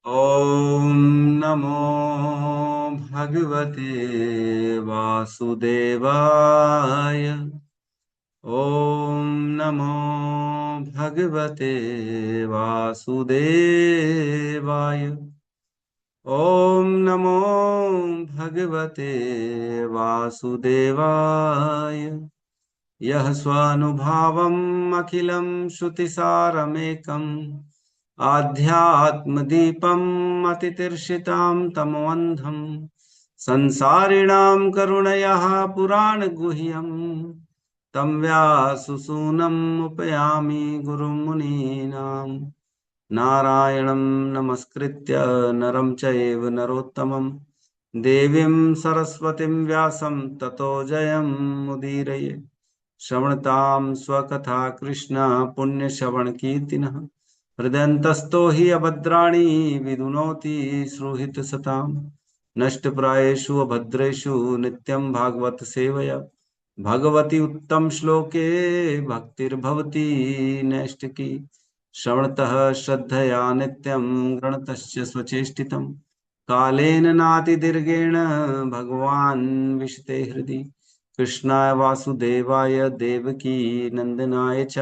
ॐ नमो भगवते वासुदेवाय। ॐ नमो भगवते वासुदेवाय। ॐ नमो भगवते वासुदेवाय। यः स्वानुभावम् अखिलं श्रुतिसारमेकम् आध्यात्मदीपम् अतितीर्षितां तमोऽन्धम् संसारिणां करुणया पुराणगुह्यम् तं व्याससूनम् उपयामि गुरुं मुनीनाम्। नारायणं नमस्कृत्य नरं चैव नरोत्तमं देवीं सरस्वतीं व्यासं ततो जयमुदीरये। श्रवणतां स्वकथा कृष्ण पुण्यश्रवणकीर्तिनः हृदयन्तस्थो हि अभद्राणि विदुनोति श्रुहितसताम्। नष्टप्रायेषु अभद्रेषु नित्यं भागवत सेवया भगवती उत्तम श्लोके भक्तिर्भवति नैष्टिकी। श्रवणतः श्रद्धया नित्यं गृणतश्च स्वचेष्टितम् कालेन नातिदीर्घेण भगवान् विशते हृदि। कृष्णाय वासुदेवाय देवकी नंदनाय च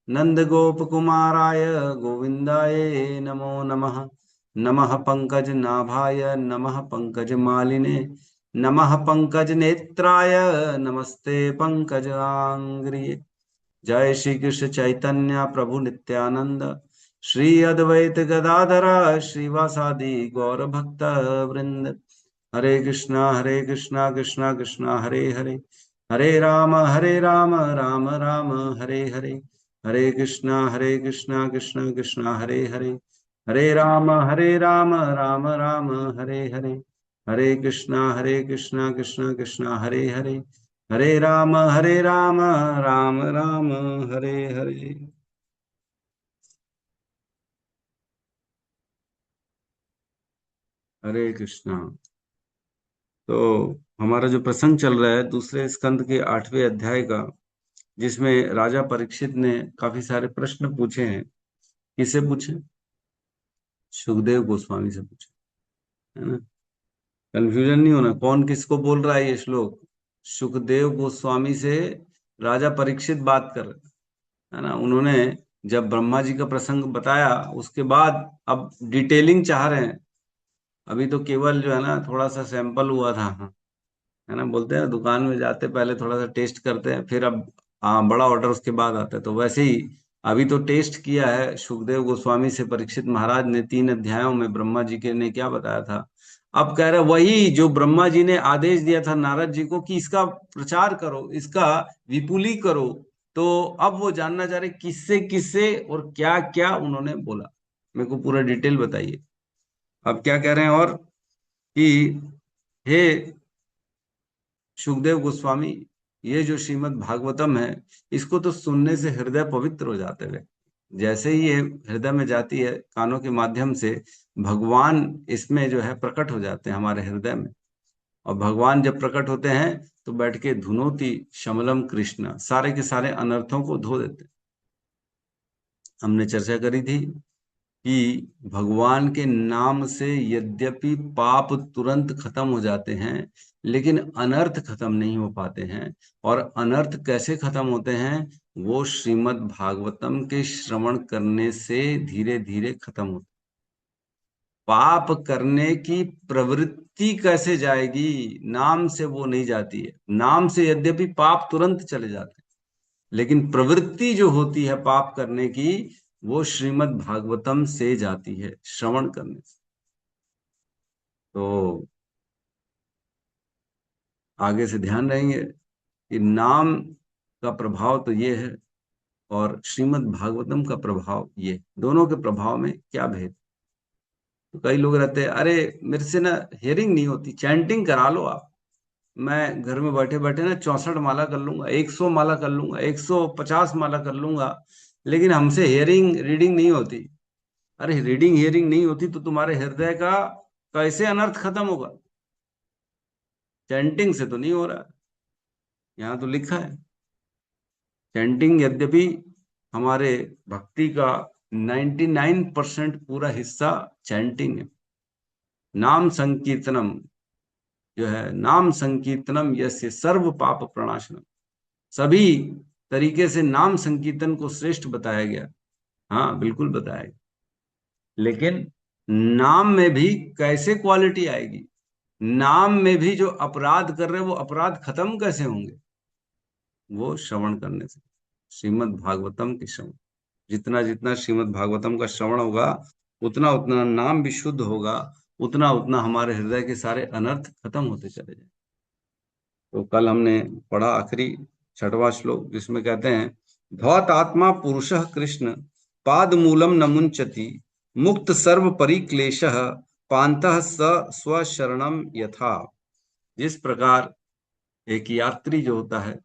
नंदगोपकुमाराय गोविन्दाय नमो नमः। नमः पंकजनाभाय नमः पंकजमालिने नमः पंकजनेत्राय नमस्ते पंकजांग्रिये। जय श्री कृष्ण चैतन्य प्रभु नित्यानंद श्री अद्वैत गदाधर श्रीवासादि गौर भक्त वृंद। हरे कृष्णा कृष्णा कृष्णा हरे हरे हरे राम राम राम हरे हरे। हरे कृष्णा कृष्णा कृष्णा हरे हरे हरे राम राम राम हरे हरे। हरे कृष्णा कृष्णा कृष्णा हरे हरे हरे राम राम राम हरे हरे। हरे कृष्णा। तो हमारा जो प्रसंग चल रहा है दूसरे स्कंद के 8वें अध्याय का, जिसमें राजा परीक्षित ने काफी सारे प्रश्न पूछे हैं। किससे पूछे? सुखदेव गोस्वामी से पूछे, है ना। कंफ्यूजन नहीं होना कौन किसको बोल रहा है। ये श्लोक सुखदेव गोस्वामी से राजा परीक्षित बात कर रहे, है ना। उन्होंने जब ब्रह्मा जी का प्रसंग बताया उसके बाद अब डिटेलिंग चाह रहे हैं। अभी तो केवल जो है ना थोड़ा सा सैंपल हुआ था, हाँ, है ना। बोलते हैं दुकान में जाते पहले थोड़ा सा टेस्ट करते हैं, फिर अब हाँ बड़ा ऑर्डर उसके बाद आता है। तो वैसे ही अभी तो टेस्ट किया है सुखदेव गोस्वामी से परीक्षित महाराज ने 3 अध्यायों में ब्रह्मा जी के ने क्या बताया था। अब कह रहे वही जो ब्रह्मा जी ने आदेश दिया था नारद जी को कि इसका प्रचार करो, इसका विपुली करो। तो अब वो जानना चाह रहे किससे किससे और क्या क्या उन्होंने बोला। मेरे को पूरा डिटेल बताइए। अब क्या कह रहे हैं और कि हे सुखदेव गोस्वामी, ये जो श्रीमद् भागवतम है इसको तो सुनने से हृदय पवित्र हो जाते हुए, जैसे ही ये हृदय में जाती है कानों के माध्यम से भगवान इसमें जो है प्रकट हो जाते हैं हमारे हृदय में। और भगवान जब प्रकट होते हैं तो बैठ के धुनोती शमलम कृष्ण सारे के सारे अनर्थों को धो देते हैं। हमने चर्चा करी थी कि भगवान के नाम से यद्यपि पाप तुरंत खत्म हो जाते हैं लेकिन अनर्थ खत्म नहीं हो पाते हैं। और अनर्थ कैसे खत्म होते हैं? वो श्रीमद् भागवतम के श्रवण करने से धीरे धीरे खत्म होते। पाप करने की प्रवृत्ति कैसे जाएगी? नाम से वो नहीं जाती है। नाम से यद्यपि पाप तुरंत चले जाते हैं लेकिन प्रवृत्ति जो होती है पाप करने की वो श्रीमद् भागवतम से जाती है श्रवण करने से। तो आगे से ध्यान रहेंगे कि नाम का प्रभाव तो ये है और श्रीमद् भागवतम का प्रभाव ये, दोनों के प्रभाव में क्या भेद। तो कई लोग रहते हैं अरे मेरे से ना हियरिंग नहीं होती, चैंटिंग करा लो आप। मैं घर में बैठे बैठे ना 64 माला कर लूंगा, 100 माला कर लूंगा, 150 माला कर लूंगा, लेकिन हमसे हियरिंग रीडिंग नहीं होती। अरे रीडिंग हियरिंग नहीं होती तो तुम्हारे हृदय का कैसे अनर्थ खत्म होगा? चैंटिंग से तो नहीं हो रहा। यहाँ तो लिखा है चैंटिंग यद्यपि हमारे भक्ति का 99% पूरा हिस्सा चैंटिंग है। नाम संकीर्तनम जो है, नाम संकीर्तनम यस्य सर्व पाप प्रणाशनम, सभी तरीके से नाम संकीर्तन को श्रेष्ठ बताया गया। हाँ बिल्कुल बताया गया, लेकिन नाम में भी कैसे क्वालिटी आएगी, नाम में भी जो अपराध कर रहे हैं वो अपराध खत्म कैसे होंगे, वो श्रवण करने से, श्रीमद् भागवतम के श्रवण, जितना जितना श्रीमद् भागवतम का श्रवण होगा उतना उतना नाम भी शुद्ध होगा, उतना उतना हमारे हृदय के सारे अनर्थ खत्म होते चले जाए। तो कल हमने पढ़ा आखिरी 6वां श्लोक, जिसमें कहते हैं धौत आत्मा पुरुषः कृष्ण पाद मूलम न मुंचति मुक्त सर्व परिक्लेशः पांतः स स्वशरणम यथा। जिस प्रकार एक यात्री जो होता है,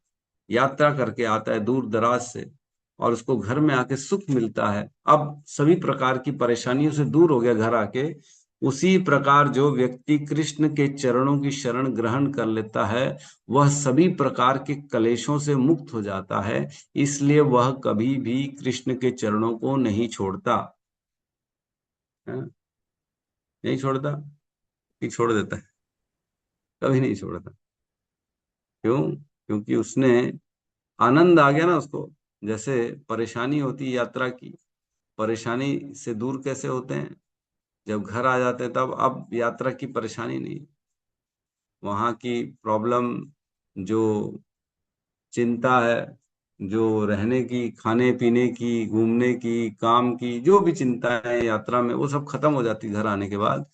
यात्रा करके आता है दूर दराज से, और उसको घर में आके सुख मिलता है, अब सभी प्रकार की परेशानियों से दूर हो गया घर आके, उसी प्रकार जो व्यक्ति कृष्ण के चरणों की शरण ग्रहण कर लेता है वह सभी प्रकार के कलेशों से मुक्त हो जाता है। इसलिए वह कभी भी कृष्ण के चरणों को नहीं छोड़ता है? नहीं छोड़ता कि छोड़ देता है? कभी नहीं छोड़ता। क्यों? क्योंकि उसने आनंद आ गया ना उसको। जैसे परेशानी होती है यात्रा की, परेशानी से दूर कैसे होते हैं, जब घर आ जाते हैं तब अब यात्रा की परेशानी नहीं, वहां की प्रॉब्लम, जो चिंता है, जो रहने की, खाने पीने की, घूमने की, काम की, जो भी चिंता है यात्रा में, वो सब खत्म हो जाती घर आने के बाद।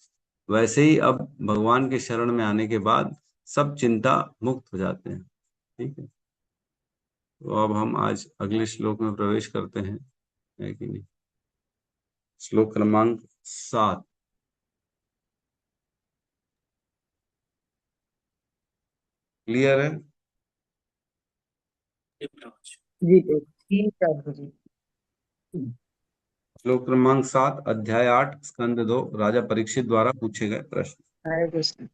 वैसे ही अब भगवान के शरण में आने के बाद सब चिंता मुक्त हो जाते हैं। ठीक है, तो अब हम आज अगले श्लोक में प्रवेश करते हैं, है कि नहीं? श्लोक क्रमांक 7। क्लियर है? जी ठीक है जी। श्लोक क्रमांक 7, अध्याय 8, स्कंद 2, राजा परीक्षित द्वारा पूछे गए प्रश्न। हरे कृष्ण।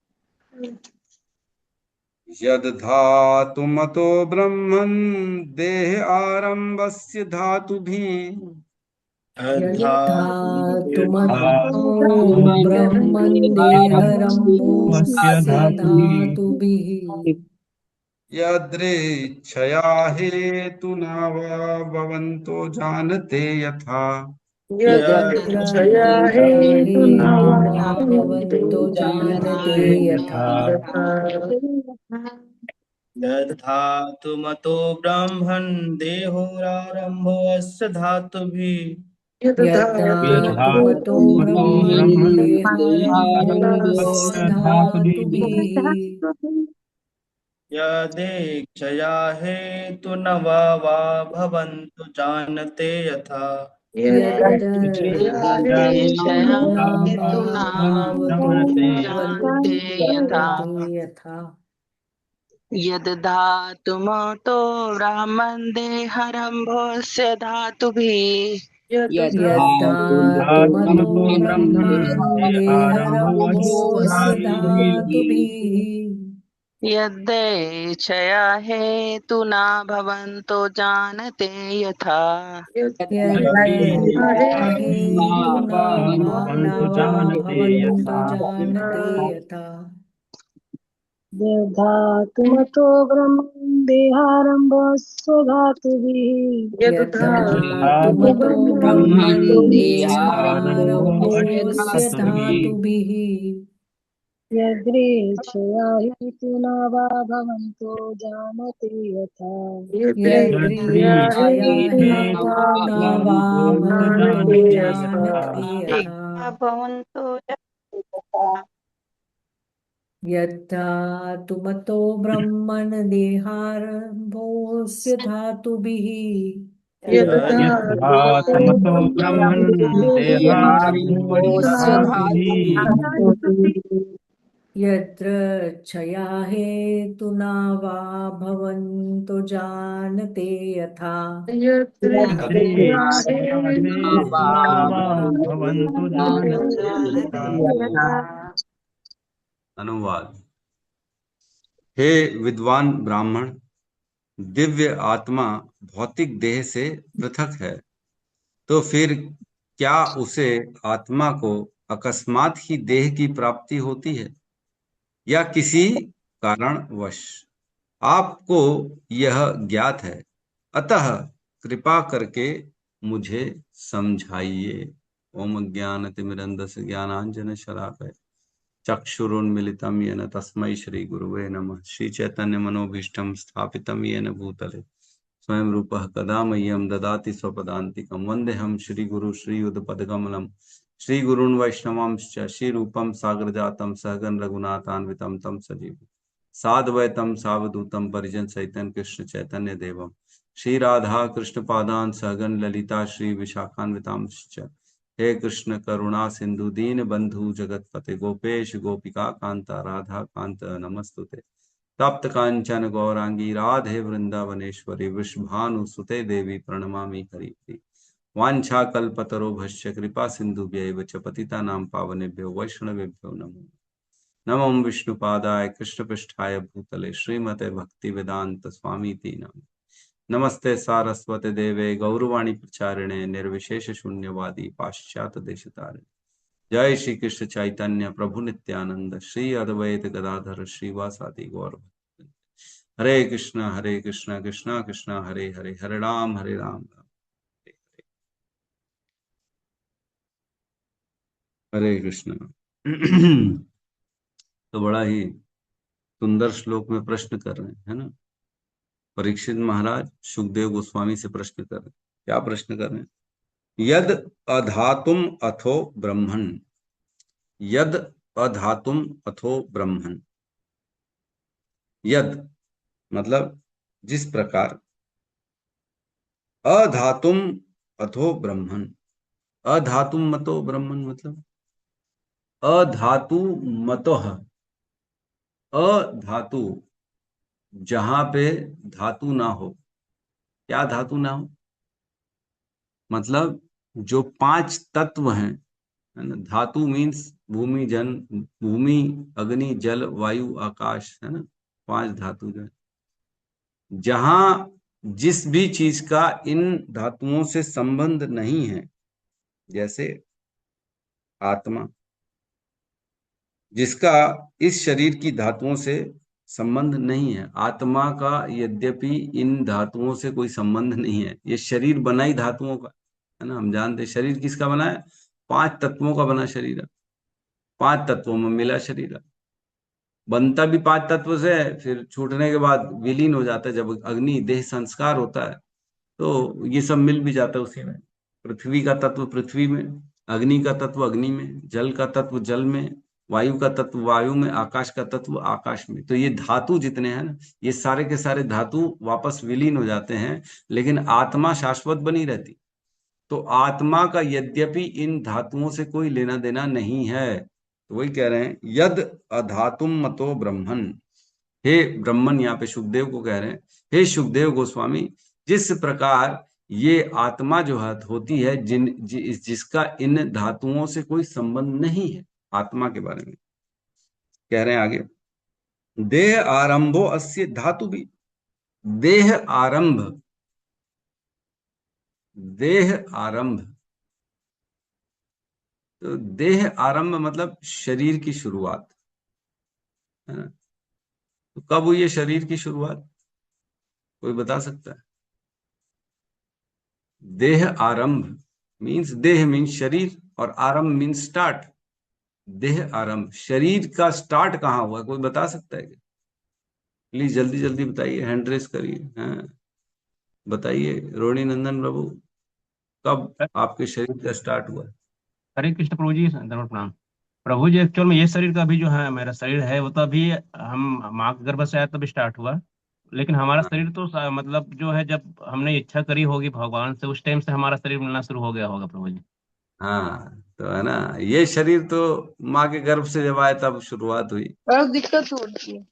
यद धातुमतो ब्रह्मन् देह आरंभस्य धातुभिः यद्धातुमतो ब्रह्मन् देहरम्भोऽस्य धातुभिः यदृच्छया हेतुना वा भवन्तो जानते यथा। यदृच्छया हेतुना भवन्तो जानते यथा। यद्धातुमतो ब्रह्मन् देहोरारम्भोऽस्य धातुभिः यद्धातुमतो ब्रह्मन् देहारम्भोऽस्य धातुभिः यदेच्छया हेतुनवा वा भवन्तु जानते यथा। यदृच्छया हेतुना भावतो जानते यथा। यद्धातुमतो ब्राह्मण देहरम्भोऽस्य धातुभिः यद्धातुमतो ब्रह्मन् देहरम्भोऽस्य धातुभिः यद्देच्छया हेतुना भवन्तो जानते यथा। यद्यच्छया हेतुना वा भवन्तो जानते यथा। यद्धातुमतो ब्रह्मन् देहारम्भस्य धातुभिः यद्धातुमतो ब्रह्मन् देहारम्भोऽस्य धातुभिः यदृच्छया हेतुना वा भवन्तो जानते यथा। यदृच्छया हेतुना वा भवन्तो जानते यथा। भवन्तो जानते यथा। यद्धातुमतो ब्रह्मन् देहारम्भोऽस्य धातुभिः यद्धातुमतो ब्रह्मन् देहारम्भोऽस्य धातुभिः यदृच्छया हेतुना वा भवन्तो जानते यथा। यद्रेच्छया हेतुना वा भवन्तु जानते यथा। अनुवाद। हे विद्वान ब्राह्मण, दिव्य आत्मा भौतिक देह से पृथक है, तो फिर क्या उसे आत्मा को अकस्मात ही देह की प्राप्ति होती है या किसी कारणवश? आपको यह ज्ञात है, अतः कृपा करके मुझे समझाइए। ओम ज्ञानतिमिरन्धस्य ज्ञानांजन शलाकया चक्षुरुन्मीलितं येन तस्मै श्री गुरुवे नमः। श्री चैतन्य मनोभीष्टं स्थापितं येन भूतले स्वयं रूपः कदा मह्यं ददाति स्वपदान्तिकं। वन्देऽहं श्रीगुरु श्रीयुतपदकमलं श्रीगुरून् वैष्णवांश्च श्रीरूपं साग्रजातं सहगण रघुनाथान्वितं तं सजीवं साद्वैतं सावधूतं परिजन सहितं कृष्ण चैतन्य देवं श्री राधा कृष्ण पादान सहगण ललिता श्री विशाखान्वितांश्च। हे कृष्ण करुणा सिंधु दीन बंधु जगतपते गोपेश गोपिका कांता राधा कांत नमस्तुते। तप्त कांचन गौरांगी राधे वृंदावनेश्वरी वृषभानुसुते देवी प्रणमामि हरिप्रिय। वांछा कल्पतरोभश्च कृपा सिंधुभ्यैव च पतितानां पावनेभ्यो वैष्णवेभ्यो नमो नमो विष्णुपादाय कृष्णपृष्ठाय भूतले श्रीमते भक्ति वेदांत स्वामीति नाम। नमस्ते सारस्वते देवे गौरवाणी प्रचारिणे निर्विशेष शून्यवादी पाश्चात्य देशतारिणे। जय श्री कृष्ण चैतन्य प्रभु नित्यानंद श्री अद्वैत गदाधर श्रीवासादि गौर। हरे कृष्णा कृष्णा कृष्णा हरे हरे, हरे राम राम राम हरे कृष्णा। तो बड़ा ही सुंदर श्लोक में प्रश्न कर रहे हैं, है ना। परीक्षित महाराज सुखदेव गोस्वामी से प्रश्न कर रहे हैं। क्या प्रश्न कर रहे हैं? यद अधातुम अथो ब्रह्मण, यद अधातुम अथो ब्रह्मण। यद मतलब जिस प्रकार, अधातुम अथो ब्रह्मण, अधातुम मतो ब्रह्मण मतलब अधातु मतः, अधातु जहां पे धातु ना हो। क्या धातु ना हो? मतलब जो 5 तत्व हैं, है ना। धातु मीन्स भूमि अग्नि जल वायु आकाश, है ना। 5 धातु जो है, जहां जिस भी चीज का इन धातुओं से संबंध नहीं है, जैसे आत्मा, जिसका इस शरीर की धातुओं से संबंध नहीं है। आत्मा का यद्यपि इन धातुओं से कोई संबंध नहीं है, ये शरीर बना ही धातुओं का, है ना। हम जानते हैं शरीर किसका बना है? 5 तत्वों का बना शरीर है। 5 तत्वों में मिला शरीर है। बनता भी 5 तत्व से है, फिर छूटने के बाद विलीन हो जाता है। जब अग्नि देह संस्कार होता है तो ये सब मिल भी जाता है उसी में। पृथ्वी का तत्व पृथ्वी में, अग्नि का तत्व अग्नि में, जल का तत्व जल में, वायु का तत्व वायु में, आकाश का तत्व आकाश में। तो ये धातु जितने हैं ना, ये सारे के सारे धातु वापस विलीन हो जाते हैं, लेकिन आत्मा शाश्वत बनी रहती। तो आत्मा का यद्यपि इन धातुओं से कोई लेना देना नहीं है। तो वही कह रहे हैं, यद अधातुम मतो ब्रह्मन। हे ब्रह्मन, यहाँ पे सुखदेव को कह रहे हैं, हे सुखदेव गोस्वामी, जिस प्रकार ये आत्मा जो है होती है, जिसका इन धातुओं से कोई संबंध नहीं है, आत्मा के बारे में कह रहे हैं आगे। देह आरंभो अस्य धातु भी, देह आरंभ, देह आरंभ। तो देह आरंभ मतलब शरीर की शुरुआत, है ना। तो कब हुई है शरीर की शुरुआत? कोई बता सकता है? देह आरंभ मीन्स, देह मीन्स शरीर और आरंभ मीन्स स्टार्ट। देह आरंभ, शरीर का स्टार्ट कहाँ हुआ? कोई बता सकता है क्या? प्लीज जल्दी जल्दी बताइए, हैंड रेस करिए। हाँ बताइए रोहिणी नंदन प्रभु, कब आपके शरीर का स्टार्ट हुआ? हरे कृष्ण प्रभु जी, धन्यवाद प्रणाम। प्रभु जी, एक्चुअल में ये शरीर का अभी जो है मेरा शरीर है, वो तो अभी हम माँ के गर्भ से आया तभी स्टार्ट हुआ। लेकिन हमारा हाँ शरीर तो मतलब जो है, जब हमने इच्छा करी होगी भगवान से, उस टाइम से हमारा शरीर मिलना शुरू हो गया होगा प्रभु जी। हाँ, तो है ना, ये शरीर तो माँ के गर्भ से जब आया तब शुरुआत हुई। और दिक्कत होती है।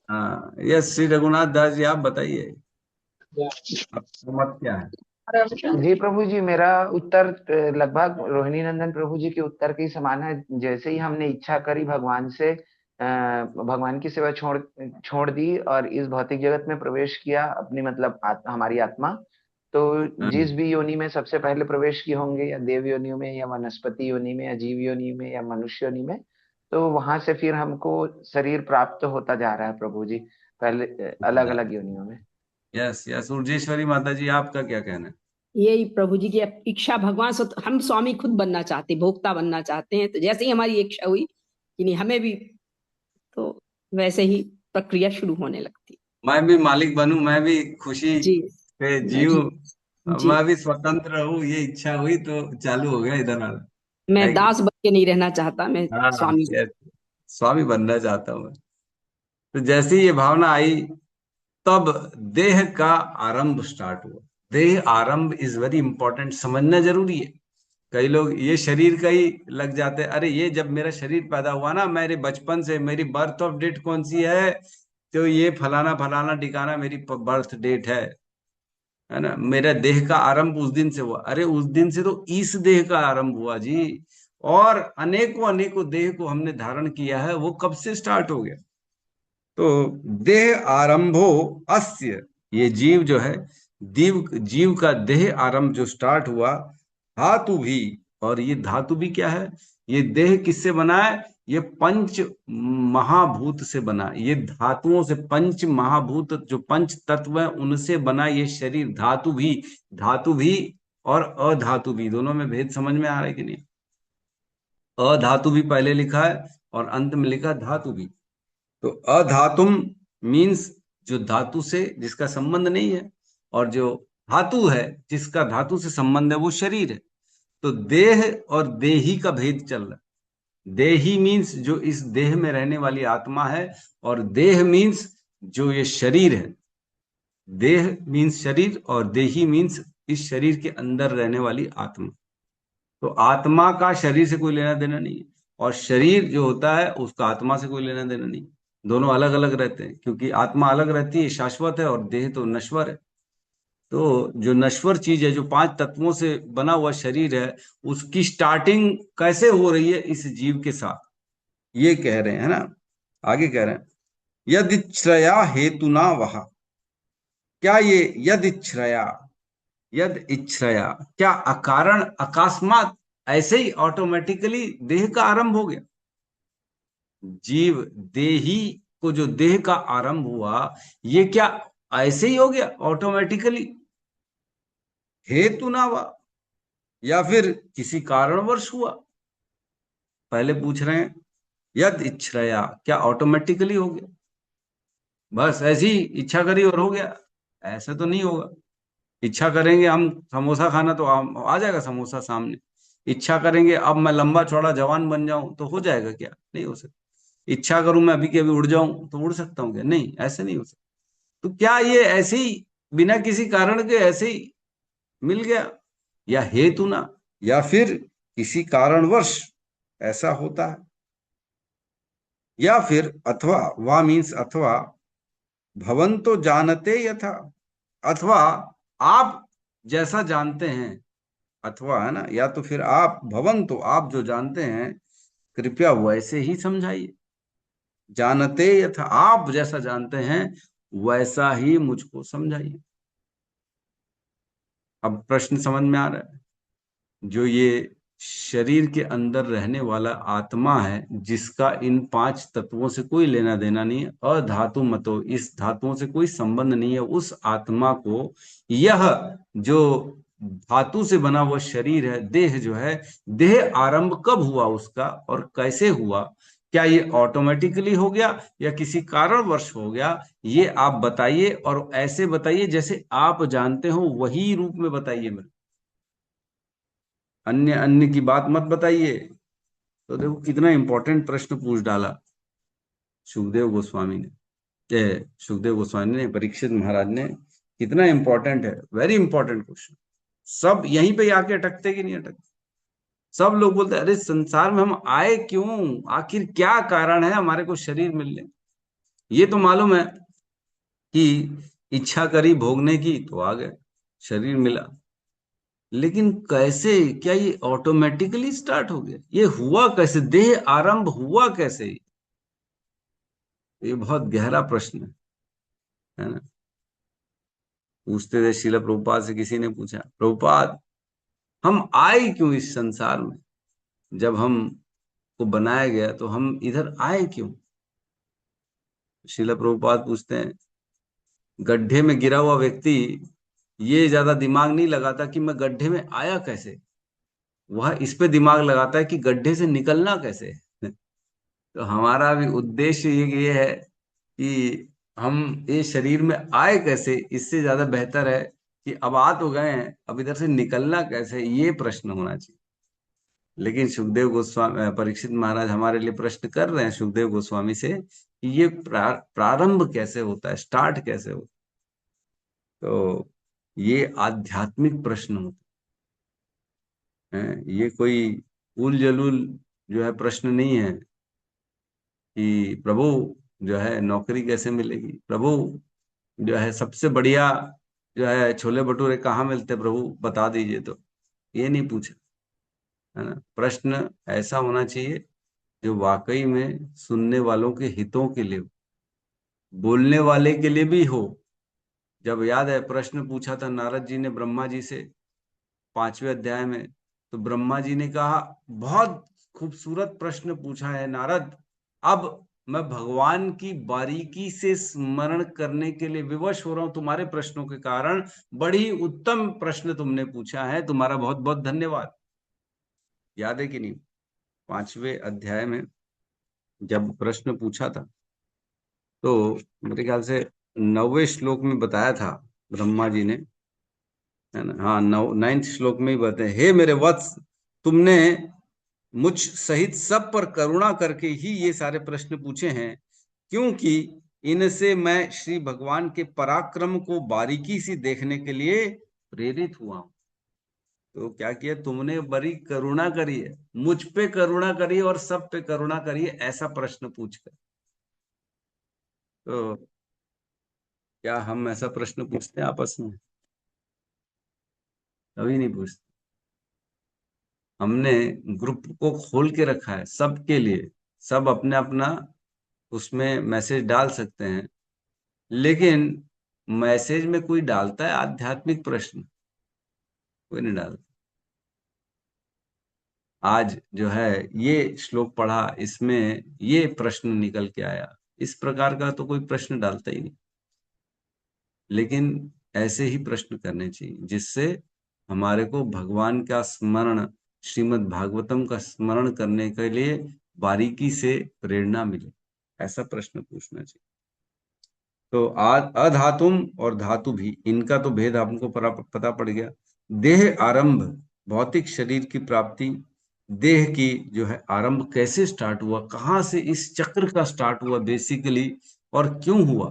हाँ, यस श्री रघुनाथ दास जी, आप बताइए आपका मत क्या है? जी प्रभु जी, मेरा उत्तर लगभग रोहिणी नंदन प्रभु जी के उत्तर के ही समान है। जैसे ही हमने इच्छा करी भगवान से, भगवान की सेवा छोड़ छोड़ दी और इस भौतिक जगत में प्रवेश किया, अपनी मतलब हमारी आत्मा, तो हाँ, जिस भी योनि में सबसे पहले प्रवेश किए होंगे, या देव योनि में, या वनस्पति योनि में, या जीव योनि में, या मनुष्य योनि में, तो वहां से फिर हमको शरीर प्राप्त होता जा रहा है प्रभु जी, पहले अलग अलग योनियों में। Yes yes. उर्जेश्वरी माता जी, आपका क्या कहना है? यही प्रभु जी की इच्छा, भगवान से हम स्वामी खुद बनना चाहते, भोक्ता बनना चाहते हैं, तो जैसे ही हमारी इच्छा हुई कि नहीं हमें भी, तो वैसे ही प्रक्रिया शुरू होने लगती। मैं भी मालिक बनूं, मैं भी खुशी जी से जी जीऊं, जी। मैं भी स्वतंत्र हूँ, ये इच्छा हुई तो चालू हो गया इधर वाला। मैं है कि दास बन के नहीं रहना चाहता, मैं नहीं? हाँ, स्वामी। yes, स्वामी बनना चाहता हूँ मैं। तो जैसे ही ये भावना आई, तब देह का आरंभ स्टार्ट हुआ। देह आरंभ इज वेरी इंपॉर्टेंट, समझना जरूरी है। कई लोग ये शरीर का ही लग जाते हैं, अरे ये जब मेरा शरीर पैदा हुआ ना, मेरे बचपन से मेरी बर्थ ऑफ डेट कौन सी है, तो ये फलाना फलाना ठिकाना मेरी बर्थ डेट है ना, मेरा देह का आरंभ उस दिन से हुआ। अरे उस दिन से तो इस देह का आरंभ हुआ जी, और अनेकों अनेकों देह को हमने धारण किया है, वो कब से स्टार्ट हो गया। तो देह आरंभो अस्य, ये जीव जो है, जीव जीव का देह आरंभ जो स्टार्ट हुआ, धातु भी। और ये धातु भी क्या है, ये देह किससे बना है, ये पंच महाभूत से बना है। ये धातुओं से, पंच महाभूत जो पंच तत्व है उनसे बना ये शरीर। धातु भी, धातु भी और अधातु भी, दोनों में भेद समझ में आ रहा है कि नहीं? अधातु भी पहले लिखा है और अंत में लिखा धातु भी। तो अधातुम मीन्स जो धातु से जिसका संबंध नहीं है, और जो धातु है जिसका धातु से संबंध है वो शरीर है। तो देह और देही का भेद चल रहा है। देही मीन्स जो इस देह में रहने वाली आत्मा है, और देह मीन्स जो ये शरीर है। देह मीन्स शरीर, और देही मीन्स इस शरीर के अंदर रहने वाली आत्मा। तो आत्मा का शरीर से कोई लेना देना नहीं है, और शरीर जो होता है उसका आत्मा से कोई लेना देना नहीं। दोनों अलग अलग रहते हैं, क्योंकि आत्मा अलग रहती है, शाश्वत है, और देह तो नश्वर है। तो जो नश्वर चीज है, जो पांच तत्वों से बना हुआ शरीर है, उसकी स्टार्टिंग कैसे हो रही है इस जीव के साथ, ये कह रहे हैं, है ना। आगे कह रहे हैं, यदि श्रया हेतुना वहा। क्या ये यदि इच्छ्रया, यद इच्छ्रया, क्या अकारण अकस्मात ऐसे ही ऑटोमेटिकली देह का आरंभ हो गया? जीव देही को जो देह का आरंभ हुआ, ये क्या ऐसे ही हो गया ऑटोमेटिकली? हेतु ना हुआ, या फिर किसी कारणवश हुआ? पहले पूछ रहे हैं, यद इच्छ्रया, क्या ऑटोमेटिकली हो गया, बस ऐसी इच्छा करी और हो गया? ऐसा तो नहीं होगा। इच्छा करेंगे हम समोसा खाना, तो आ जाएगा समोसा सामने। इच्छा करेंगे अब मैं लंबा चौड़ा जवान बन जाऊं, तो हो जाएगा क्या? नहीं हो सकता। इच्छा करूं मैं अभी के अभी उड़ जाऊं, तो उड़ सकता हूं क्या? नहीं, ऐसे नहीं हो सकता। तो क्या ये ऐसे ही बिना किसी कारण के ऐसे ही मिल गया, या हेतु ना, या फिर किसी कारणवश ऐसा होता है? या फिर अथवा, वा मीन्स अथवा, भवंतो जानते यथा, अथवा आप जैसा जानते हैं, अथवा है ना, या तो फिर आप, भवन तो आप जो जानते हैं, कृपया वैसे ही समझाइए। जानते यथा, आप जैसा जानते हैं वैसा ही मुझको समझाइए। अब प्रश्न समझ में आ रहा है? जो ये शरीर के अंदर रहने वाला आत्मा है, जिसका इन पांच तत्वों से कोई लेना देना नहीं है, अधातु मतो, इस धातुओं से कोई संबंध नहीं है, उस आत्मा को यह जो धातु से बना हुआ शरीर है, देह जो है, देह आरंभ कब हुआ उसका और कैसे हुआ? क्या ये ऑटोमेटिकली हो गया या किसी कारणवश हो गया? ये आप बताइए, और ऐसे बताइए जैसे आप जानते हो, वही रूप में बताइए मेरे। अन्य अन्य की बात मत बताइए। तो देखो कितना इंपॉर्टेंट प्रश्न पूछ डाला सुखदेव गोस्वामी ने, सुखदेव गोस्वामी ने, परीक्षित महाराज ने। कितना इंपॉर्टेंट है, वेरी इंपॉर्टेंट क्वेश्चन। सब यहीं पे आके अटकते कि नहीं अटकते? सब लोग बोलते हैं, अरे संसार में हम आए क्यों, आखिर क्या कारण है हमारे को शरीर मिलने? ये तो मालूम है कि इच्छा करी भोगने की तो आ गए, शरीर मिला। लेकिन कैसे, क्या ये ऑटोमेटिकली स्टार्ट हो गया? ये हुआ कैसे, देह आरंभ हुआ कैसे? ये बहुत गहरा प्रश्न है ना। पूछते थे श्रील प्रभुपाद से, किसी ने पूछा, प्रभुपाद हम आए क्यों इस संसार में? जब हम को बनाया गया तो हम इधर आए क्यों? श्रील प्रभुपाद पूछते हैं, गड्ढे में गिरा हुआ व्यक्ति ये ज्यादा दिमाग नहीं लगाता कि मैं गड्ढे में आया कैसे, वह इस पे दिमाग लगाता है कि गड्ढे से निकलना कैसे है। तो हमारा भी उद्देश्य ये है कि हम ये शरीर में आए कैसे, इससे ज्यादा बेहतर है कि अब आ तो गए हैं, अब इधर से निकलना कैसे, ये प्रश्न होना चाहिए। लेकिन सुखदेव गोस्वामी, परीक्षित महाराज हमारे लिए प्रश्न कर रहे हैं सुखदेव गोस्वामी से कि ये प्रारंभ कैसे होता है, स्टार्ट कैसे होता है। तो ये आध्यात्मिक प्रश्न होते हैं, ये कोई उल जलूल जो है प्रश्न नहीं है कि प्रभु जो है नौकरी कैसे मिलेगी, प्रभु जो है सबसे बढ़िया जो है छोले भटूरे कहाँ मिलते प्रभु बता दीजिए। तो ये नहीं पूछा, है ना। प्रश्न ऐसा होना चाहिए जो वाकई में सुनने वालों के हितों के लिए, बोलने वाले के लिए भी हो। जब याद है प्रश्न पूछा था नारद जी ने ब्रह्मा जी से 5वें अध्याय में, तो ब्रह्मा जी ने कहा बहुत खूबसूरत प्रश्न पूछा है नारद, अब मैं भगवान की बारीकी से स्मरण करने के लिए विवश हो रहा हूं तुम्हारे प्रश्नों के कारण। बड़ी उत्तम प्रश्न तुमने पूछा है, तुम्हारा बहुत बहुत धन्यवाद। याद है कि नहीं? 5वें अध्याय में जब प्रश्न पूछा था तो मेरे ख्याल से 9वें श्लोक में बताया था ब्रह्मा जी ने, है ना। हाँ, 9th श्लोक में ही बताए, हे मेरे वत्स, तुमने मुझ सहित सब पर करुणा करके ही ये सारे प्रश्न पूछे हैं, क्योंकि इनसे मैं श्री भगवान के पराक्रम को बारीकी से देखने के लिए प्रेरित हुआ हूं। तो क्या किया तुमने? बड़ी करुणा करी है, मुझ पे करुणा करी और सब पे करुणा करी है, ऐसा प्रश्न पूछकर। तो क्या हम ऐसा प्रश्न पूछते हैं आपस में? कभी नहीं पूछते। हमने ग्रुप को खोल के रखा है सबके लिए, सब अपने अपना उसमें मैसेज डाल सकते हैं, लेकिन मैसेज में कोई डालता है आध्यात्मिक प्रश्न? कोई नहीं डालता। आज जो है ये श्लोक पढ़ा, इसमें ये प्रश्न निकल के आया, इस प्रकार का तो कोई प्रश्न डालता ही नहीं। लेकिन ऐसे ही प्रश्न करने चाहिए जिससे हमारे को भगवान का स्मरण, श्रीमद् भागवतम का स्मरण करने के लिए बारीकी से प्रेरणा मिले, ऐसा प्रश्न पूछना चाहिए। तो आज अधातुम और धातु भी, इनका तो भेद हमको पता पड़ गया। देह आरंभ, भौतिक शरीर की प्राप्ति, देह की जो है आरंभ कैसे स्टार्ट हुआ, कहाँ से इस चक्र का स्टार्ट हुआ बेसिकली, और क्यों हुआ,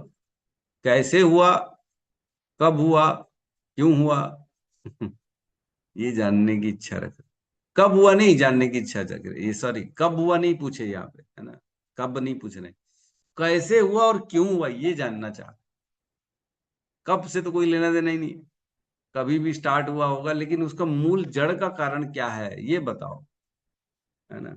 कैसे हुआ, कब हुआ, क्यों हुआ ये जानने की इच्छा रख, कब हुआ नहीं जानने की इच्छा रख रहे, ये सॉरी कब हुआ नहीं पूछे यहाँ पे, है ना। कब नहीं पूछ रहे, कैसे हुआ और क्यों हुआ ये जानना चाह। कब से तो कोई लेना देना ही नहीं, कभी भी स्टार्ट हुआ होगा, लेकिन उसका मूल जड़ का कारण क्या है ये बताओ, है ना।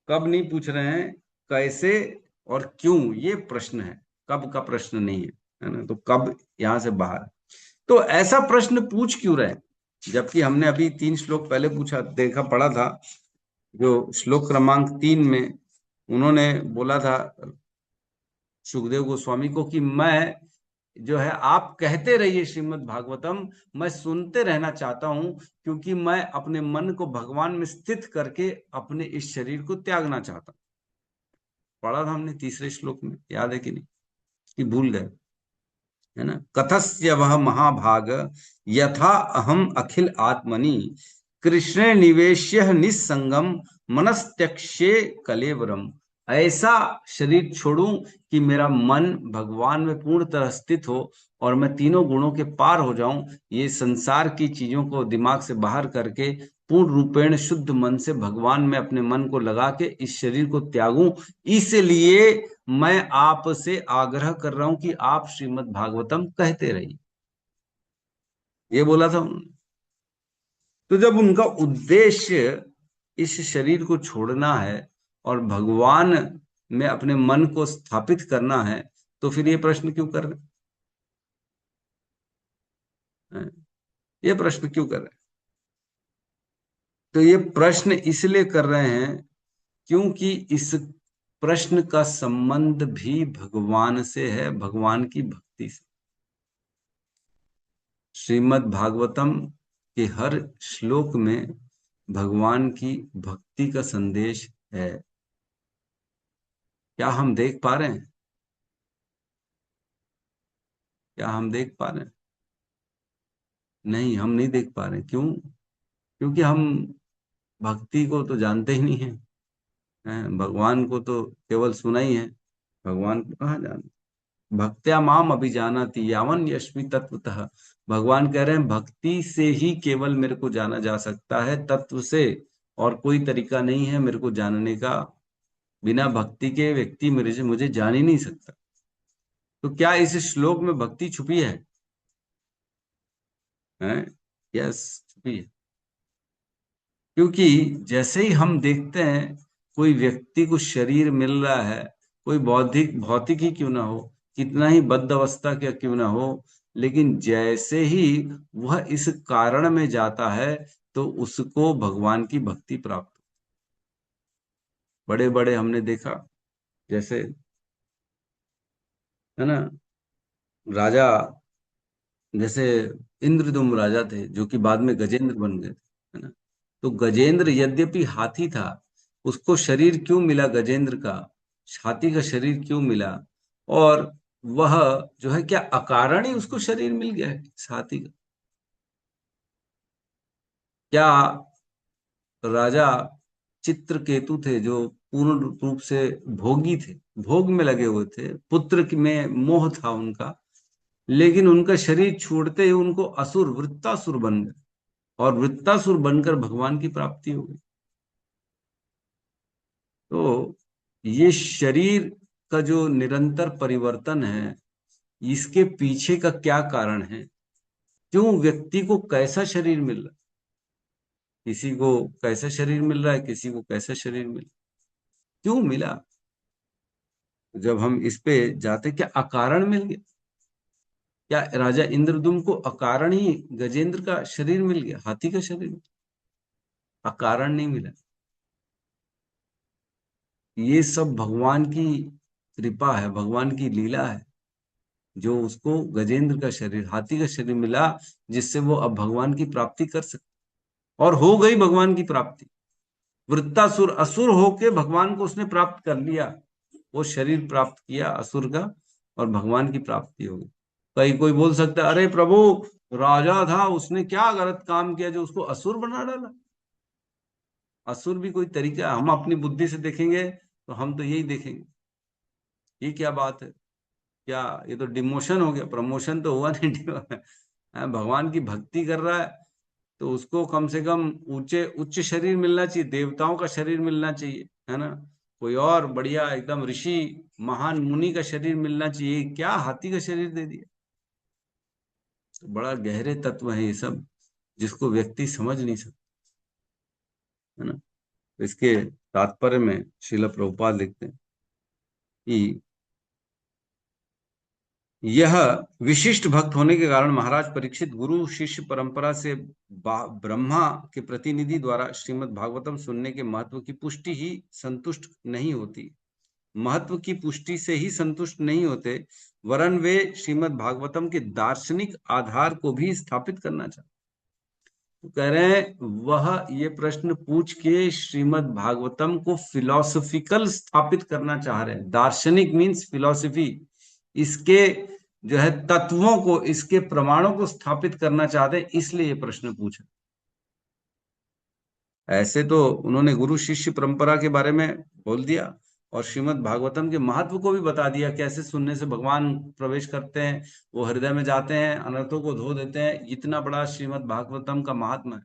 कब नहीं पूछ रहे हैं, कैसे और क्यों ये प्रश्न है, कब का प्रश्न नहीं है ना। तो कब यहां से बाहर, तो ऐसा प्रश्न पूछ क्यों रहे, जबकि हमने अभी 3 श्लोक पहले पूछा, देखा पढ़ा था, जो श्लोक क्रमांक 3 में उन्होंने बोला था सुखदेव गोस्वामी को कि मैं जो है आप कहते रहिए श्रीमद् भागवतम, मैं सुनते रहना चाहता हूं, क्योंकि मैं अपने मन को भगवान में स्थित करके अपने इस शरीर को त्यागना चाहता हूं। पढ़ा था हमने 3रे श्लोक में, याद है कि नहीं, कि भूल गए, है ना। कथस्य वह महाभाग यथा अहम अखिल आत्मनि कृष्णे निवेश्य निस्संगम मनस्त्यक्षे कलेवरम। ऐसा शरीर छोड़ूं कि मेरा मन भगवान में पूर्ण तरह स्थित हो और मैं तीनों गुणों के पार हो जाऊं, ये संसार की चीजों को दिमाग से बाहर करके पूर्ण रूपेण शुद्ध मन से भगवान में अपने मन को लगा के इस शरीर को त्यागूं। इसलिए मैं आपसे आग्रह कर रहा हूं कि आप श्रीमद् भागवतम कहते रहिए, ये बोला था उन्होंने। तो जब उनका उद्देश्य इस शरीर को छोड़ना है और भगवान में अपने मन को स्थापित करना है, तो फिर ये प्रश्न क्यों कर रहे? हैं? ये प्रश्न क्यों कर रहे हैं? तो ये प्रश्न इसलिए कर रहे हैं क्योंकि इस प्रश्न का संबंध भी भगवान से है, भगवान की भक्ति से। श्रीमद् भागवतम के हर श्लोक में भगवान की भक्ति का संदेश है। क्या हम देख पा रहे हैं? क्या हम देख पा रहे हैं? नहीं, हम नहीं देख पा रहे। क्यों? क्योंकि हम भक्ति को तो जानते ही नहीं हैं, भगवान को तो केवल सुना ही है, भगवान को कहाँ जानते। भक्त्या माम अभिजानाति यावन यश्मि तत्वतः। भगवान कह रहे हैं भक्ति से ही केवल मेरे को जाना जा सकता है, तत्व से और कोई तरीका नहीं है मेरे को जानने का। बिना भक्ति के व्यक्ति मुझे जान ही नहीं सकता। तो क्या इस श्लोक में भक्ति छुपी है? यस, छुपी है। क्योंकि जैसे ही हम देखते हैं कोई व्यक्ति को शरीर मिल रहा है, कोई भौतिक ही क्यों ना हो, कितना ही बद्ध अवस्था क्या क्यों ना हो, लेकिन जैसे ही वह इस कारण में जाता है तो उसको भगवान की भक्ति प्राप्त। बड़े बड़े हमने देखा, जैसे है ना, राजा, जैसे इंद्रदुम्न राजा थे जो कि बाद में गजेंद्र बन गए थे, है ना। तो गजेंद्र यद्यपि हाथी था, उसको शरीर क्यों मिला गजेंद्र का, हाथी का शरीर क्यों मिला? और वह जो है क्या अकारण ही उसको शरीर मिल गया है इस हाथी का? क्या राजा चित्रकेतु थे जो पूर्ण रूप से भोगी थे, भोग में लगे हुए थे, में मोह था उनका, लेकिन उनका शरीर छोड़ते ही उनको असुर वृत्तासुर बन गए और वृत्तासुर बनकर भगवान की प्राप्ति हो गई। तो ये शरीर का जो निरंतर परिवर्तन है, इसके पीछे का क्या कारण है? क्यों व्यक्ति को कैसा शरीर मिल रहा है? किसी को कैसा शरीर मिल रहा है, किसी को कैसा शरीर मिल, क्यों मिला? जब हम इस पे जाते, क्या अकारण मिल गया? क्या राजा इंद्रदुम्न को अकारण ही गजेंद्र का शरीर मिल गया, हाथी का शरीर? अकारण नहीं मिला। ये सब भगवान की कृपा है, भगवान की लीला है, जो उसको गजेंद्र का शरीर, हाथी का शरीर मिला, जिससे वो अब भगवान की प्राप्ति कर सकते, और हो गई भगवान की प्राप्ति। वृत्तासुर असुर होके भगवान को उसने प्राप्त कर लिया, वो शरीर प्राप्त किया असुर का और भगवान की प्राप्ति हो गई। कोई बोल सकता है अरे प्रभु, राजा था, उसने क्या गलत काम किया जो उसको असुर बना डाला? असुर भी कोई तरीका? हम अपनी बुद्धि से देखेंगे तो हम तो यही देखेंगे, ये क्या बात है, क्या ये तो डिमोशन हो गया, प्रमोशन तो हुआ नहीं। भगवान की भक्ति कर रहा है तो उसको कम से कम उच्च शरीर मिलना चाहिए, देवताओं का शरीर मिलना चाहिए, है ना, कोई और बढ़िया एकदम ऋषि महान मुनि का शरीर मिलना चाहिए। क्या हाथी का शरीर दे दिया? तो बड़ा गहरे तत्व है ये सब, जिसको व्यक्ति समझ नहीं सकता, है ना। तो इसके तात्पर्य में श्रील प्रभुपाद लिखते हैं कि यह विशिष्ट भक्त होने के कारण महाराज परीक्षित गुरु शिष्य परंपरा से ब्रह्मा के प्रतिनिधि द्वारा श्रीमद् भागवतम सुनने के महत्व की पुष्टि ही संतुष्ट नहीं होती, महत्व की पुष्टि से ही संतुष्ट नहीं होते, वरन वे श्रीमद् भागवतम के दार्शनिक आधार को भी स्थापित करना चाहते। तो कह रहे हैं वह ये प्रश्न पूछ के श्रीमद् भागवतम को फिलोसफिकल स्थापित करना चाह रहे हैं। दार्शनिक मीन्स फिलोसफी, इसके जो है तत्वों को, इसके प्रमाणों को स्थापित करना चाहते हैं, इसलिए ये प्रश्न पूछा। ऐसे तो उन्होंने गुरु शिष्य परंपरा के बारे में बोल दिया और श्रीमद् भागवतम के महत्व को भी बता दिया, कैसे सुनने से भगवान प्रवेश करते हैं, वो हृदय में जाते हैं, अनर्थों को धो देते हैं, इतना बड़ा श्रीमद् भागवतम का महात्मा है,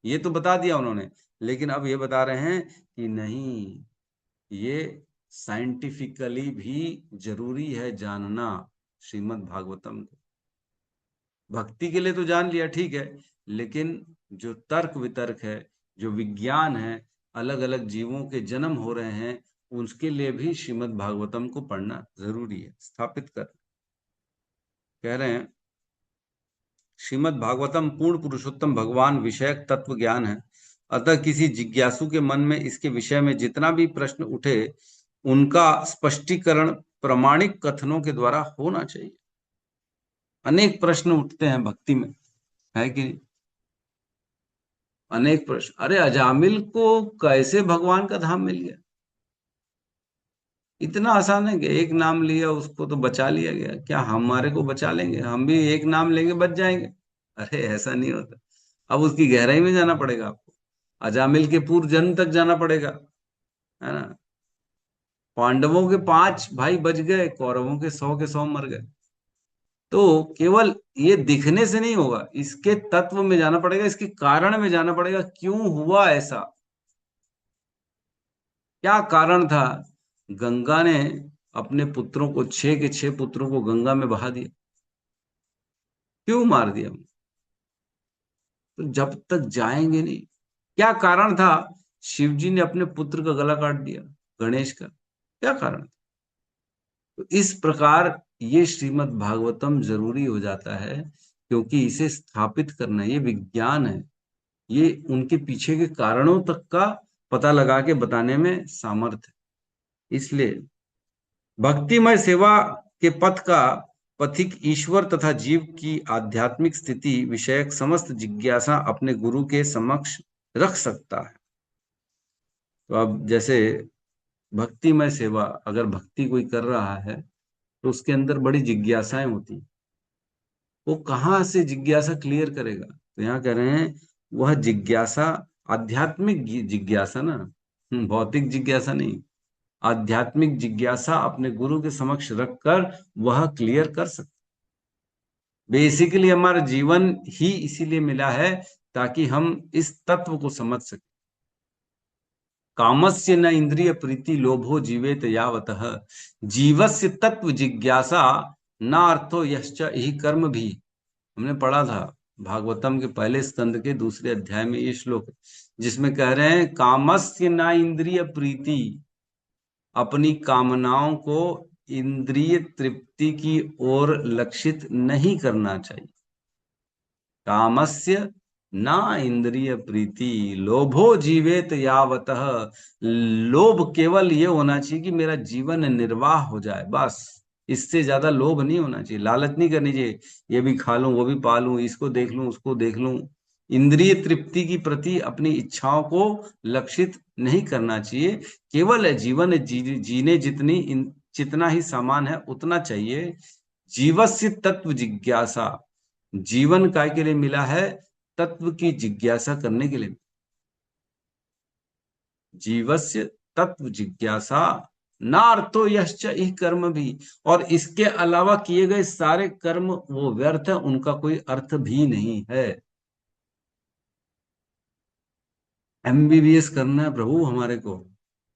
ये तो बता दिया उन्होंने। लेकिन अब ये बता रहे हैं कि नहीं, ये साइंटिफिकली भी जरूरी है जानना श्रीमद् भागवतम को। भक्ति के लिए तो जान लिया, ठीक है, लेकिन जो तर्क वितर्क है, जो विज्ञान है, अलग अलग जीवों के जन्म हो रहे हैं, उसके लिए भी श्रीमद् भागवतम को पढ़ना जरूरी है, स्थापित कर। कह रहे हैं श्रीमद् भागवतम पूर्ण पुरुषोत्तम भगवान विषयक तत्व ज्ञान है। अतः किसी जिज्ञासु के मन में इसके विषय में जितना भी प्रश्न उठे उनका स्पष्टीकरण प्रामाणिक कथनों के द्वारा होना चाहिए। अनेक प्रश्न उठते हैं भक्ति में, है कि नहीं? अनेक प्रश्न। अरे अजामिल को कैसे भगवान का धाम मिल गया? इतना आसान है कि एक नाम लिया उसको तो बचा लिया गया। क्या हमारे को बचा लेंगे? हम भी एक नाम लेंगे बच जाएंगे? अरे ऐसा नहीं होता। अब उसकी गहराई में जाना पड़ेगा आपको। अजामिल के पूर्व जन्म तक जाना पड़ेगा, है ना। पांडवों के 5 भाई बच गए, कौरवों के 100 के 100 मर गए। तो केवल ये दिखने से नहीं होगा, इसके तत्व में जाना पड़ेगा, इसके कारण में जाना पड़ेगा। क्यों हुआ ऐसा? क्या कारण था? गंगा ने अपने पुत्रों को, 6 के 6 पुत्रों को गंगा में बहा दिया। क्यों मार दिया? तो जब तक जाएंगे नहीं, क्या कारण था? शिव जी ने अपने पुत्र का गला काट दिया, गणेश का। क्या कारण था? तो इस प्रकार ये श्रीमद् भागवतम जरूरी हो जाता है, क्योंकि इसे स्थापित करना ये विज्ञान है। ये उनके पीछे के कारणों तक का पता लगा के बताने में सामर्थ्य है। इसलिए भक्तिमय सेवा के पथ का पथिक ईश्वर तथा जीव की आध्यात्मिक स्थिति विषयक समस्त जिज्ञासा अपने गुरु के समक्ष रख सकता है। तो अब जैसे भक्तिमय सेवा, अगर भक्ति कोई कर रहा है तो उसके अंदर बड़ी जिज्ञासाएं होती हैं। वो कहाँ से जिज्ञासा क्लियर करेगा? तो यहाँ कह रहे हैं वह जिज्ञासा आध्यात्मिक जिज्ञासा ना, भौतिक जिज्ञासा नहीं, आध्यात्मिक जिज्ञासा अपने गुरु के समक्ष रखकर वह क्लियर कर सकते। बेसिकली हमारा जीवन ही इसीलिए मिला है ताकि हम इस तत्व को समझ सकें। कामस्य न इंद्रिय प्रीति लोभो जीवेत यावतः जीवस्य तत्व जिज्ञासा न अर्थो यश्च यही कर्म भी। हमने पढ़ा था भागवतम के पहले स्कंद के दूसरे अध्याय में ये श्लोक, जिसमें कह रहे हैं कामस्य न इंद्रिय प्रीति, अपनी कामनाओं को इंद्रिय तृप्ति की ओर लक्षित नहीं करना चाहिए। कामस्य ना इंद्रिय प्रीति लोभो जीवेत यावतः, लोभ केवल ये होना चाहिए कि मेरा जीवन निर्वाह हो जाए, बस। इससे ज्यादा लोभ नहीं होना चाहिए, लालच नहीं करनी चाहिए। ये भी खा लूं, वो भी पा लूं, इसको देख लूं, उसको देख लूं। इंद्रिय तृप्ति की प्रति अपनी इच्छाओं को लक्षित नहीं करना चाहिए। केवल जीवन जीने जितना ही सामान है उतना चाहिए। जीवस्य तत्व जिज्ञासा, जीवन काय के लिए मिला है? तत्व की जिज्ञासा करने के लिए। जीवस्य तत्व जिज्ञासा नार्थो यश्च इह कर्म भी, और इसके अलावा किए गए सारे कर्म वो व्यर्थ है, उनका कोई अर्थ भी नहीं है। एमबीबीएस करना है प्रभु हमारे को,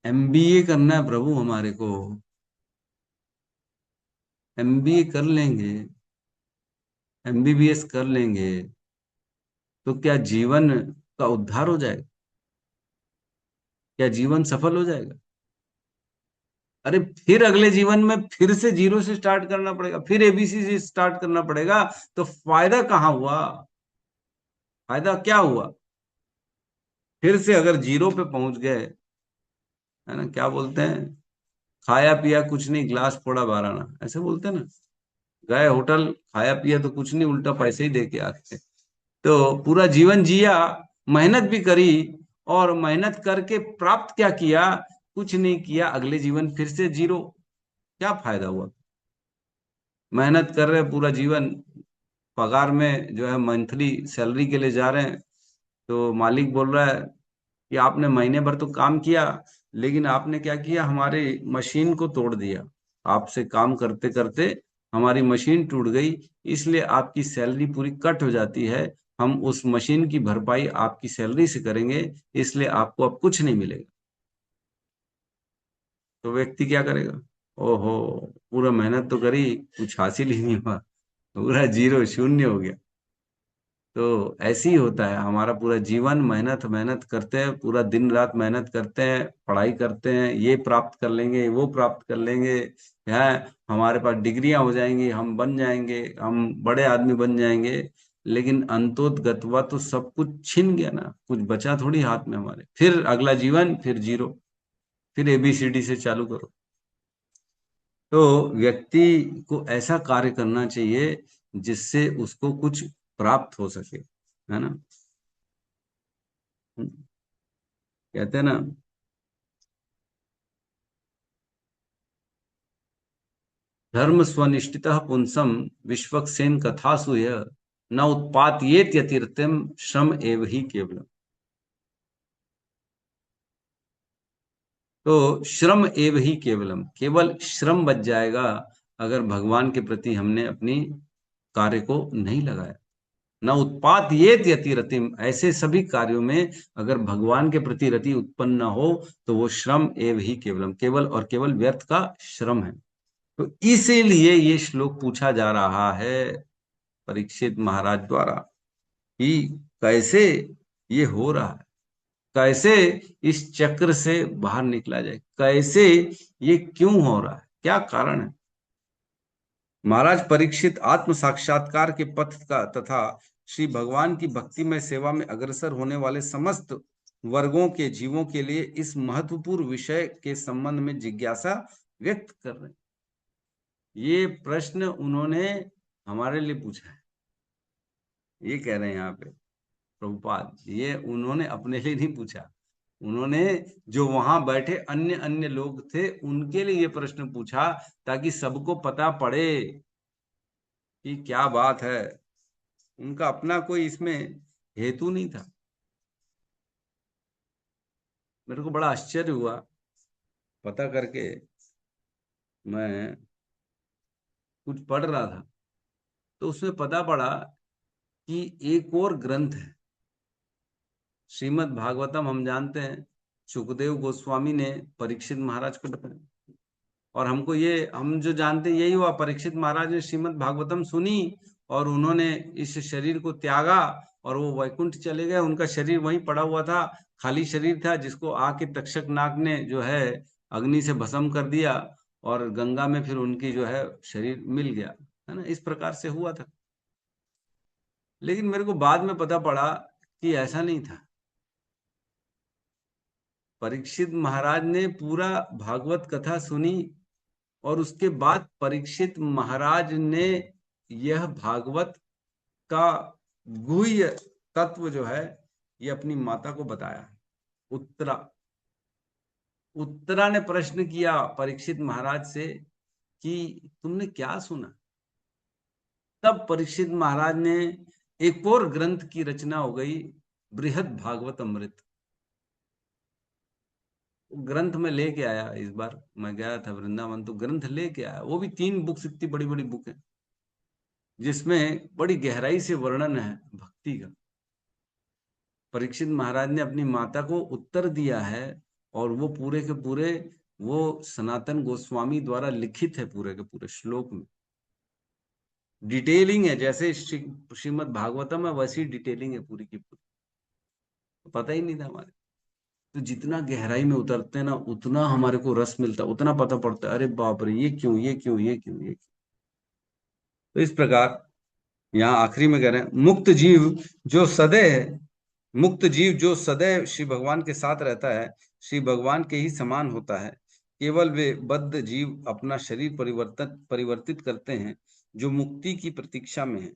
एमबीए करना है प्रभु हमारे को, एमबीए कर लेंगे, एमबीबीएस कर लेंगे तो क्या जीवन का उद्धार हो जाएगा? क्या जीवन सफल हो जाएगा? अरे फिर अगले जीवन में फिर से जीरो से स्टार्ट करना पड़ेगा, फिर एबीसी से स्टार्ट करना पड़ेगा। तो फायदा कहाँ हुआ? फायदा क्या हुआ? फिर से अगर जीरो पे पहुंच गए, है ना, क्या बोलते हैं, खाया पिया कुछ नहीं, ग्लास फोड़ा 12 आना, ऐसे बोलते हैं ना। गए होटल, खाया पिया तो कुछ नहीं, उल्टा पैसे ही दे के आ गए। तो पूरा जीवन जिया, मेहनत भी करी, और मेहनत करके प्राप्त क्या किया? कुछ नहीं किया। अगले जीवन फिर से जीरो। क्या फायदा हुआ? मेहनत कर रहे पूरा जीवन, पगार में जो है मंथली सैलरी के लिए जा रहे हैं, तो मालिक बोल रहा है कि आपने महीने भर तो काम किया, लेकिन आपने क्या किया? हमारी मशीन को तोड़ दिया। आपसे काम करते करते हमारी मशीन टूट गई, इसलिए आपकी सैलरी पूरी कट हो जाती है। हम उस मशीन की भरपाई आपकी सैलरी से करेंगे, इसलिए आपको अब कुछ नहीं मिलेगा। तो व्यक्ति क्या करेगा? ओहो, पूरा मेहनत तो करी, कुछ हासिल ही नहीं हुआ, पूरा जीरो, शून्य हो गया। तो ऐसे ही होता है हमारा पूरा जीवन। मेहनत मेहनत करते हैं, पूरा दिन रात मेहनत करते हैं, पढ़ाई करते हैं, ये प्राप्त कर लेंगे, वो प्राप्त कर लेंगे, है हमारे पास डिग्रियां हो जाएंगी, हम बन जाएंगे, हम बड़े आदमी बन जाएंगे। लेकिन अंतोदगत्वा तो सब कुछ छिन गया ना, कुछ बचा थोड़ी हाथ में हमारे। फिर अगला जीवन, फिर जीरो, फिर एबीसीडी से चालू करो। तो व्यक्ति को ऐसा कार्य करना चाहिए जिससे उसको कुछ प्राप्त हो सके, है ना। कहते हैं ना, धर्म स्वनिष्ठितः पुंसम विश्वक्सेन कथासु यः न उत्पातयेत यतिर्त्यम श्रम एव ही केवलम। तो श्रम एव ही केवलम, केवल श्रम बच जाएगा अगर भगवान के प्रति हमने अपनी कार्य को नहीं लगाया। न उत्पात ये यतिरतिम, ऐसे सभी कार्यों में अगर भगवान के प्रति रति उत्पन्न न हो तो वो श्रम एव ही केवलम, केवल और केवल व्यर्थ का श्रम है। तो इसीलिए ये श्लोक पूछा जा रहा है परीक्षित महाराज द्वारा कि कैसे ये हो रहा है, कैसे इस चक्र से बाहर निकला जाए, कैसे ये क्यों हो रहा है, क्या कारण है। महाराज परीक्षित आत्म साक्षात्कार के पथ का तथा श्री भगवान की भक्ति में सेवा में अग्रसर होने वाले समस्त वर्गों के जीवों के लिए इस महत्वपूर्ण विषय के संबंध में जिज्ञासा व्यक्त कर रहे हैं। ये प्रश्न उन्होंने हमारे लिए पूछा है। ये कह रहे हैं यहाँ पे प्रभुपाद, ये उन्होंने अपने लिए नहीं पूछा, उन्होंने जो वहां बैठे अन्य अन्य लोग थे उनके लिए ये प्रश्न पूछा, ताकि सबको पता पड़े कि क्या बात है। उनका अपना कोई इसमें हेतु नहीं था। मेरे को बड़ा आश्चर्य हुआ पता करके, मैं कुछ पढ़ रहा था तो उसमें पता पड़ा कि एक और ग्रंथ है श्रीमद् भागवतम। हम जानते हैं सुखदेव गोस्वामी ने परीक्षित महाराज को बताया, और हमको ये, हम जो जानते हैं यही हुआ, परीक्षित महाराज ने श्रीमद् भागवतम सुनी और उन्होंने इस शरीर को त्यागा और वो वैकुंठ चले गए। उनका शरीर वहीं पड़ा हुआ था, खाली शरीर था, जिसको आके तक्षक नाग ने जो है अग्नि से भस्म कर दिया और गंगा में फिर उनकी जो है शरीर मिल गया, है ना। इस प्रकार से हुआ था। लेकिन मेरे को बाद में पता पड़ा कि ऐसा नहीं था। परीक्षित महाराज ने पूरा भागवत कथा सुनी और उसके बाद परीक्षित महाराज ने यह भागवत का गुह्य तत्व जो है ये अपनी माता को बताया। उत्तरा उत्तरा ने प्रश्न किया परीक्षित महाराज से कि तुमने क्या सुना। तब परीक्षित महाराज ने एक और ग्रंथ की रचना हो गई, बृहद भागवत अमृत। ग्रंथ में लेके आया, इस बार मैं गया था वृंदावन तो ग्रंथ लेके आया। वो भी 3 बुक्स, इतनी बड़ी बड़ी बुक है जिसमें बड़ी गहराई से वर्णन है भक्ति का। परीक्षित महाराज ने अपनी माता को उत्तर दिया है और वो पूरे के पूरे वो सनातन गोस्वामी द्वारा लिखित है, पूरे के पूरे श्लोक में डिटेलिंग है। जैसे श्रीमद् भागवतम है वैसी डिटेलिंग है पूरी की पूरी। पता ही नहीं था हमारे। तो जितना गहराई में उतरते हैं ना उतना हमारे को रस मिलता, उतना पता पड़ता है, अरे बाप रे ये क्यों, ये क्यों, ये क्यों, ये क्यों। तो इस प्रकार यहाँ आखिरी में कह रहे हैं, मुक्त जीव जो सदैव श्री भगवान के साथ रहता है श्री भगवान के ही समान होता है। केवल वे बद्ध जीव अपना शरीर परिवर्तित करते हैं जो मुक्ति की प्रतीक्षा में है,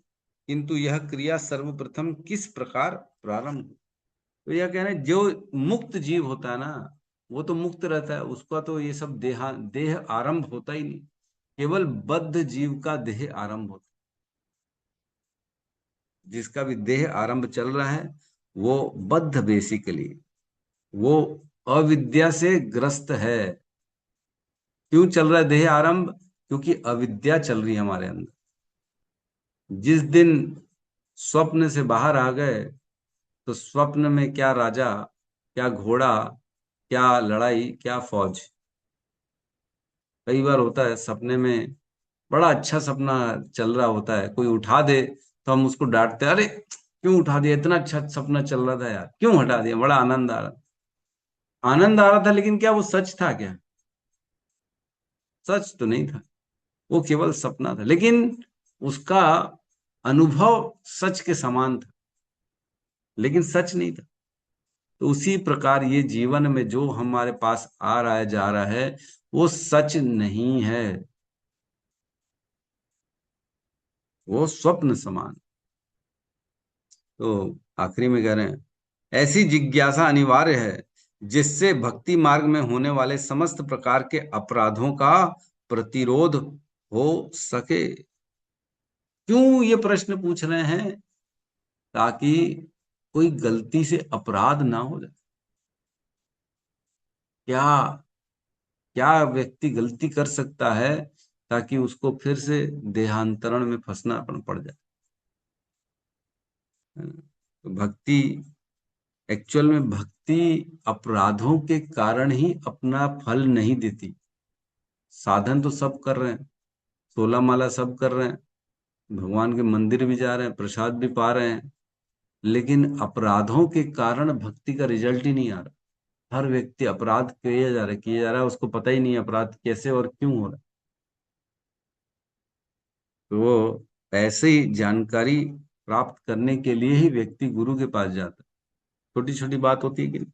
किंतु यह क्रिया सर्वप्रथम किस प्रकार प्रारंभ। तो यह कह रहे हैं जो मुक्त जीव होता है ना वो तो मुक्त रहता है, उसका तो ये सब देह आरंभ होता ही नहीं। केवल बद्ध जीव का देह आरंभ होता है। जिसका भी देह आरंभ चल रहा है वो बद्ध, बेसिकली वो अविद्या से ग्रस्त है। क्यों चल रहा है देह आरंभ? क्योंकि अविद्या चल रही है हमारे अंदर। जिस दिन स्वप्न से बाहर आ गए तो स्वप्न में क्या राजा, क्या घोड़ा, क्या लड़ाई, क्या फौज। कई बार होता है सपने में, बड़ा अच्छा सपना चल रहा होता है, कोई उठा दे तो हम उसको डांटते, अरे क्यों उठा दिया, इतना अच्छा सपना चल रहा था यार, क्यों हटा दिया, बड़ा आनंद आ रहा था। लेकिन क्या वो सच था? क्या सच तो नहीं था, वो केवल सपना था। लेकिन उसका अनुभव सच के समान था, लेकिन सच नहीं था। तो उसी प्रकार ये जीवन में जो हमारे पास आ रहा है जा रहा है वो सच नहीं है, वो स्वप्न समान। तो आखिरी में कह रहे हैं, ऐसी जिज्ञासा अनिवार्य है जिससे भक्ति मार्ग में होने वाले समस्त प्रकार के अपराधों का प्रतिरोध हो सके। क्यों ये प्रश्न पूछ रहे हैं? ताकि कोई गलती से अपराध ना हो जाए। क्या क्या व्यक्ति गलती कर सकता है ताकि उसको फिर से देहांतरण में फंसना पड़ जाए? तो भक्ति, एक्चुअल में भक्ति अपराधों के कारण ही अपना फल नहीं देती। साधन तो सब कर रहे हैं, 16 माला सब कर रहे हैं, भगवान के मंदिर भी जा रहे हैं, प्रसाद भी पा रहे हैं, लेकिन अपराधों के कारण भक्ति का रिजल्ट ही नहीं आ रहा। हर व्यक्ति अपराध किए जा रहा है, उसको पता ही नहीं अपराध कैसे और क्यों हो रहा है। तो वो ऐसे ही जानकारी प्राप्त करने के लिए ही व्यक्ति गुरु के पास जाता है। छोटी छोटी बात होती है कि नहीं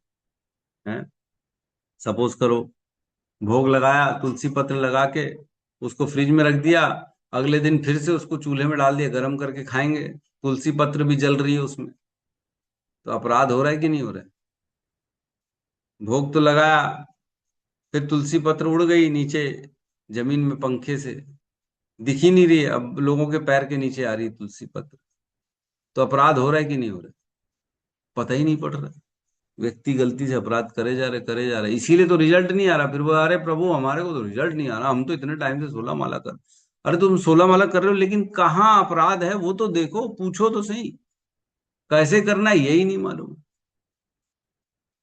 है? सपोज करो, भोग लगाया, तुलसी पत्र लगा के उसको फ्रिज में रख दिया, अगले दिन फिर से उसको चूल्हे में डाल दिया, गर्म करके खाएंगे, तुलसी पत्र भी जल रही है उसमें, तो अपराध हो रहा है कि नहीं हो रहा है? भोग तो लगाया, फिर तुलसी पत्र उड़ गई नीचे जमीन में पंखे से, दिख ही नहीं रही है, अब लोगों के पैर के नीचे आ रही है तुलसी पत्र, तो अपराध हो रहा है कि नहीं हो रहा है? पता ही नहीं पड़ रहा है। व्यक्ति गलती से अपराध करे जा रहे, इसीलिए तो रिजल्ट नहीं आ रहा। फिर वो, अरे प्रभु हमारे को तो रिजल्ट नहीं आ रहा, हम तो इतने टाइम से 16 माला कर। अरे तुम 16 माला कर रहे हो, लेकिन कहाँ अपराध है वो तो देखो, पूछो तो सही, कैसे करना है यही नहीं मालूम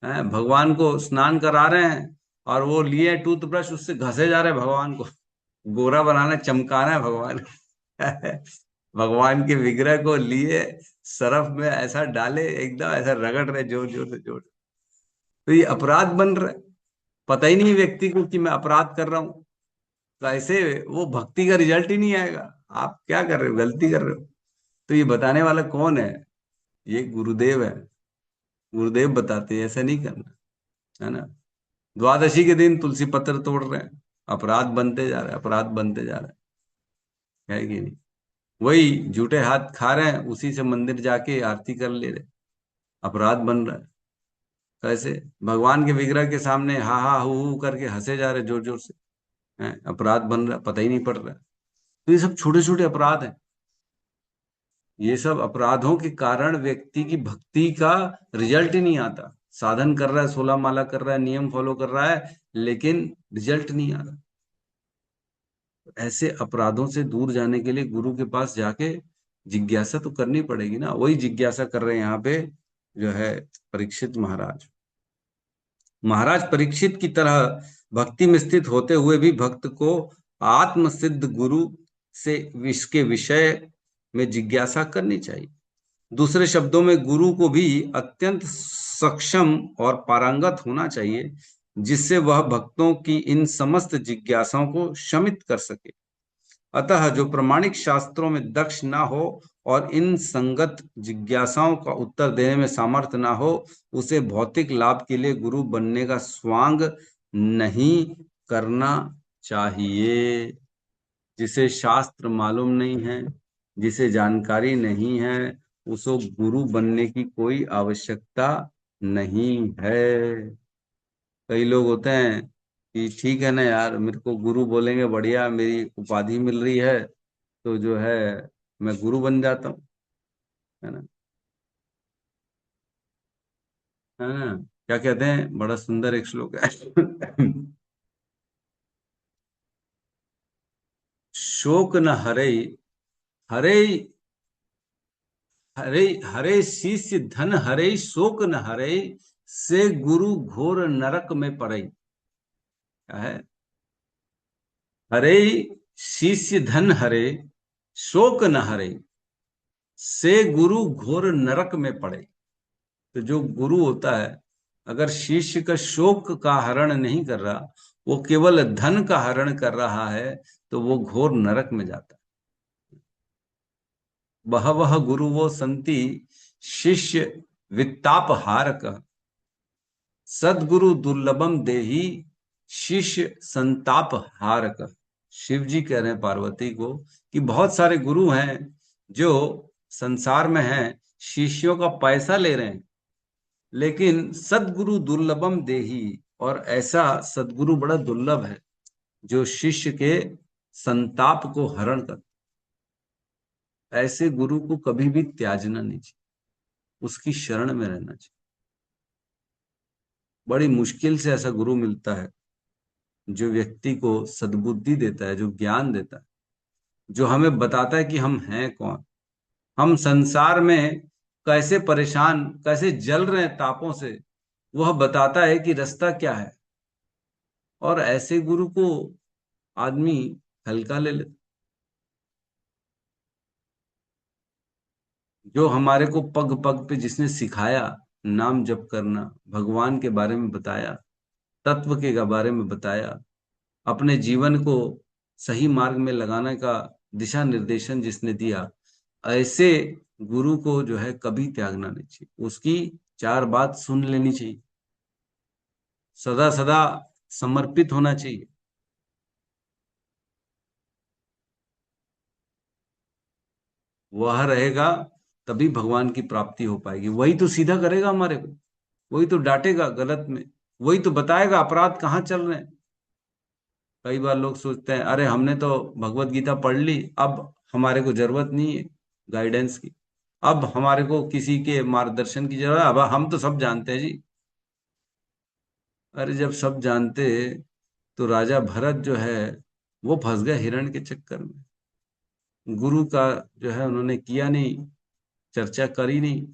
है। भगवान को स्नान करा रहे हैं और वो लिए टूथब्रश, उससे घसे जा रहे हैं भगवान को, गोरा बनाना, चमकाना है भगवान भगवान के विग्रह को लिए सरफ में ऐसा डाले, एकदम ऐसा रगड़ रहे जोर जोर से, जोर। तो ये अपराध बन रहा है, पता ही नहीं व्यक्ति को कि मैं अपराध कर रहा हूं। तो ऐसे वो भक्ति का रिजल्ट ही नहीं आएगा। आप क्या कर रहे हो, गलती कर रहे हो। तो ये बताने वाला कौन है? ये गुरुदेव है। गुरुदेव बताते हैं ऐसा नहीं करना, है ना। द्वादशी के दिन तुलसी पत्र तोड़ रहे हैं, अपराध बनते जा रहे हैं, अपराध बनते जा रहे हैं, है कि नहीं। वही झूठे हाथ खा रहे हैं, उसी से मंदिर जाके आरती कर ले रहे, अपराध बन रहा है। कैसे? भगवान के विग्रह के सामने हा हा हु करके हंसे जा रहे जोर जोर से, हैं, अपराध बन रहा, पता ही नहीं पड़ रहा। तो ये सब छोटे छोटे अपराध हैं। ये सब अपराधों के कारण व्यक्ति की भक्ति का रिजल्ट ही नहीं आता। साधन कर रहा है, 16 माला कर रहा है, नियम फॉलो कर रहा है, लेकिन रिजल्ट नहीं आ रहा। ऐसे अपराधों से दूर जाने के लिए गुरु के पास जाके जिज्ञासा तो करनी पड़ेगी ना। वही जिज्ञासा कर रहे हैं यहाँ पे जो है परीक्षित महाराज। महाराज परीक्षित की तरह भक्ति में स्थित होते हुए भी भक्त को आत्म सिद्ध गुरु से इसके विषय में जिज्ञासा करनी चाहिए। दूसरे शब्दों में गुरु को भी अत्यंत सक्षम और पारंगत होना चाहिए, जिससे वह भक्तों की इन समस्त जिज्ञासाओं को शमित कर सके। अतः जो प्रमाणिक शास्त्रों में दक्ष ना हो और इन संगत जिज्ञासाओं का उत्तर देने में सामर्थ्य ना हो, उसे भौतिक लाभ के लिए गुरु बनने का स्वांग नहीं करना चाहिए। जिसे शास्त्र मालूम नहीं है, जिसे जानकारी नहीं है, उसको गुरु बनने की कोई आवश्यकता नहीं है। कई लोग होते हैं कि ठीक है ना यार, मेरे को गुरु बोलेंगे, बढ़िया मेरी उपाधि मिल रही है तो जो है मैं गुरु बन जाता हूँ, है ना। है ना। क्या कहते हैं, बड़ा सुंदर एक श्लोक है शोक न हरे, हरे हरे हरे शिष्य धन हरे, शोक न हरे, से गुरु घोर नरक में पड़े। क्या है? हरे शिष्य धन हरे, शोक न हरे, से गुरु घोर नरक में पड़े। तो जो गुरु होता है, अगर शिष्य का शोक का हरण नहीं कर रहा, वो केवल धन का हरण कर रहा है, तो वो घोर नरक में जाता है। बहवः गुरुवो संति शिष्य वित्ताप हारक, सदगुरु दुर्लभम देही शिष्य संताप हारक। शिव जी कह रहे हैं पार्वती को कि बहुत सारे गुरु हैं जो संसार में हैं, शिष्यों का पैसा ले रहे हैं, लेकिन सदगुरु दुर्लभम देही, और ऐसा सदगुरु बड़ा दुर्लभ है जो शिष्य के संताप को हरण कर। ऐसे गुरु को कभी भी त्याजना नहीं चाहिए, उसकी शरण में रहना चाहिए। बड़ी मुश्किल से ऐसा गुरु मिलता है जो व्यक्ति को सद्बुद्धि देता है, जो ज्ञान देता है, जो हमें बताता है कि हम हैं कौन, हम संसार में कैसे परेशान, कैसे जल रहे हैं तापों से, वह बताता है कि रास्ता क्या है। और ऐसे गुरु को आदमी हल्का ले लेता। जो हमारे को पग पग पे जिसने सिखाया नाम जप करना, भगवान के बारे में बताया, तत्व के बारे में बताया, अपने जीवन को सही मार्ग में लगाने का दिशा निर्देशन जिसने दिया, ऐसे गुरु को जो है कभी त्यागना नहीं चाहिए। उसकी चार बात सुन लेनी चाहिए, सदा सदा समर्पित होना चाहिए। वह रहेगा तभी भगवान की प्राप्ति हो पाएगी। वही तो सीधा करेगा हमारे को, वही तो डांटेगा गलत में, वही तो बताएगा अपराध कहाँ चल रहे हैं। कई बार लोग सोचते हैं अरे हमने तो भगवत गीता पढ़ ली, अब हमारे को जरूरत नहीं है गाइडेंस की, अब हमारे को किसी के मार्गदर्शन की जरूरत है, अब हम तो सब जानते हैं जी। अरे जब सब जानते तो राजा भरत जो है वो फंस गए हिरण के चक्कर में। गुरु का जो है उन्होंने किया नहीं, चर्चा करी नहीं।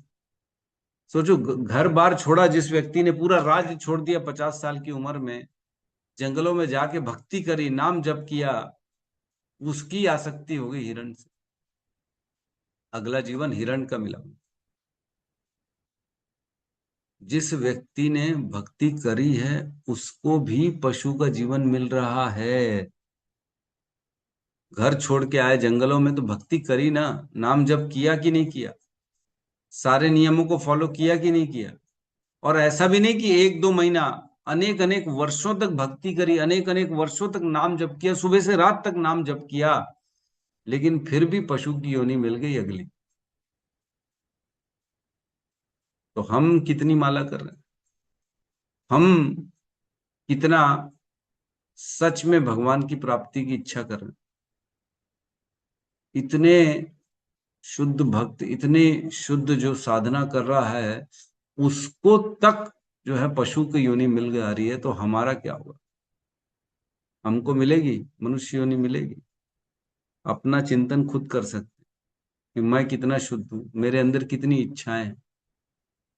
सोचो, घर बार छोड़ा जिस व्यक्ति ने, पूरा राज्य छोड़ दिया 50 साल की उम्र में, जंगलों में जाके भक्ति करी, नाम जप किया, उसकी आसक्ति हो गई हिरण से। अगला जीवन हिरण का मिला। जिस व्यक्ति ने भक्ति करी है उसको भी पशु का जीवन मिल रहा है। घर छोड़ के आए जंगलों में तो भक्ति करी ना, नाम जप किया कि नहीं किया, सारे नियमों को फॉलो किया कि नहीं किया। और ऐसा भी नहीं कि एक दो महीना, अनेक अनेक वर्षों तक भक्ति करी, अनेक अनेक वर्षों तक नाम जप किया, सुबह से रात तक नाम जप किया, लेकिन फिर भी पशु की योनि मिल गई अगली। तो हम कितनी माला कर रहे हैं, हम कितना सच में भगवान की प्राप्ति की इच्छा कर रहे हैं। इतने शुद्ध भक्त, इतने शुद्ध जो साधना कर रहा है, उसको तक जो है पशु की योनि मिल जा रही है, तो हमारा क्या होगा। हमको मिलेगी मनुष्य योनि मिलेगी। अपना चिंतन खुद कर सकते कि मैं कितना शुद्ध हूं, मेरे अंदर कितनी इच्छाएं हैं।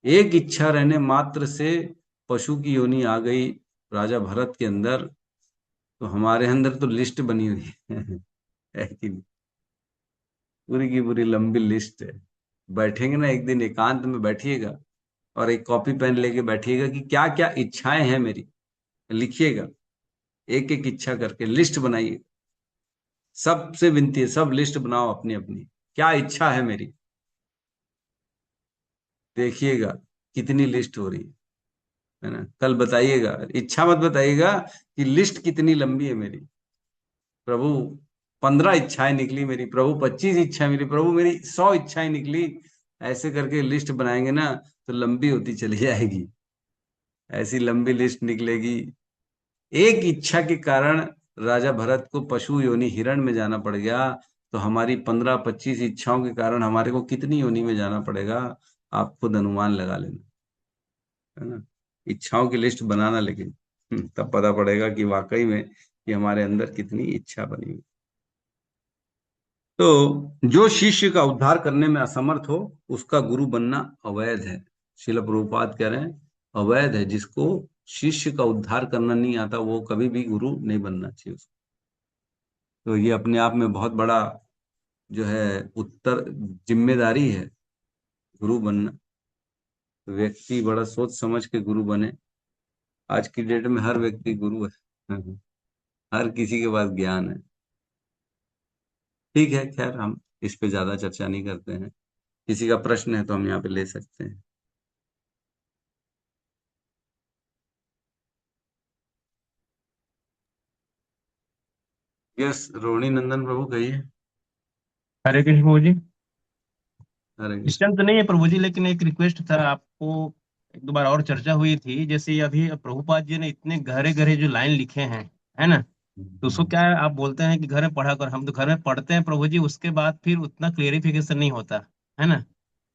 एक इच्छा रहने मात्र से पशु की योनि आ गई राजा भरत के अंदर, तो हमारे अंदर तो लिस्ट बनी हुई है कि नहीं? पूरी की पूरी लंबी लिस्ट है। बैठेंगे ना एक दिन, एकांत में बैठिएगा और एक कॉपी पेन लेके बैठिएगा कि क्या क्या इच्छाएं हैं मेरी, लिखिएगा, एक एक इच्छा करके लिस्ट बनाइए। सबसे विनती है, सब लिस्ट बनाओ अपनी अपनी, क्या इच्छा है मेरी। देखिएगा कितनी लिस्ट हो रही है ना। कल बताइएगा, इच्छा मत बताइएगा कि लिस्ट कितनी लंबी है मेरी। प्रभु 15 इच्छाएं निकली मेरी, प्रभु 25 इच्छाएं मिली, प्रभु मेरी 100 इच्छाएं निकली। ऐसे करके लिस्ट बनाएंगे ना तो लंबी होती चली जाएगी, ऐसी लंबी लिस्ट निकलेगी। एक इच्छा के कारण राजा भरत को पशु योनि हिरण में जाना पड़ गया, तो हमारी 15-25 इच्छाओं के कारण हमारे को कितनी योनि में जाना पड़ेगा, आप खुद अनुमान लगा लेना, है ना। इच्छाओं की लिस्ट बनाना, लेकिन तब पता पड़ेगा कि वाकई में कि हमारे अंदर कितनी इच्छा बनी हुई। तो जो शिष्य का उद्धार करने में असमर्थ हो उसका गुरु बनना अवैध है। श्रील प्रभुपाद कह रहे हैं अवैध है। जिसको शिष्य का उद्धार करना नहीं आता वो कभी भी गुरु नहीं बनना चाहिए उसको। तो ये अपने आप में बहुत बड़ा जो है उत्तर जिम्मेदारी है गुरु बनना। तो व्यक्ति बड़ा सोच समझ के गुरु बने। आज की डेट में हर व्यक्ति गुरु है हर किसी के पास ज्ञान है। ठीक है, खैर हम इस पे ज्यादा चर्चा नहीं करते हैं। किसी का प्रश्न है तो हम यहाँ पे ले सकते हैं। यस, रोहिणी नंदन प्रभु कहिए। हरे कृष्ण प्रभु जी। हरे इस कृष्ण। टाइम तो नहीं है प्रभु जी, लेकिन एक रिक्वेस्ट था आपको। एक दो बार और चर्चा हुई थी, जैसे अभी प्रभुपाद जी ने इतने गहरे गहरे जो लाइन लिखे हैं, है ना, तो उसको क्या है, आप बोलते हैं कि घर में पढ़ा कर, हम तो घर में पढ़ते हैं प्रभु जी, उसके बाद फिर उतना क्लेरिफिकेशन नहीं होता है ना।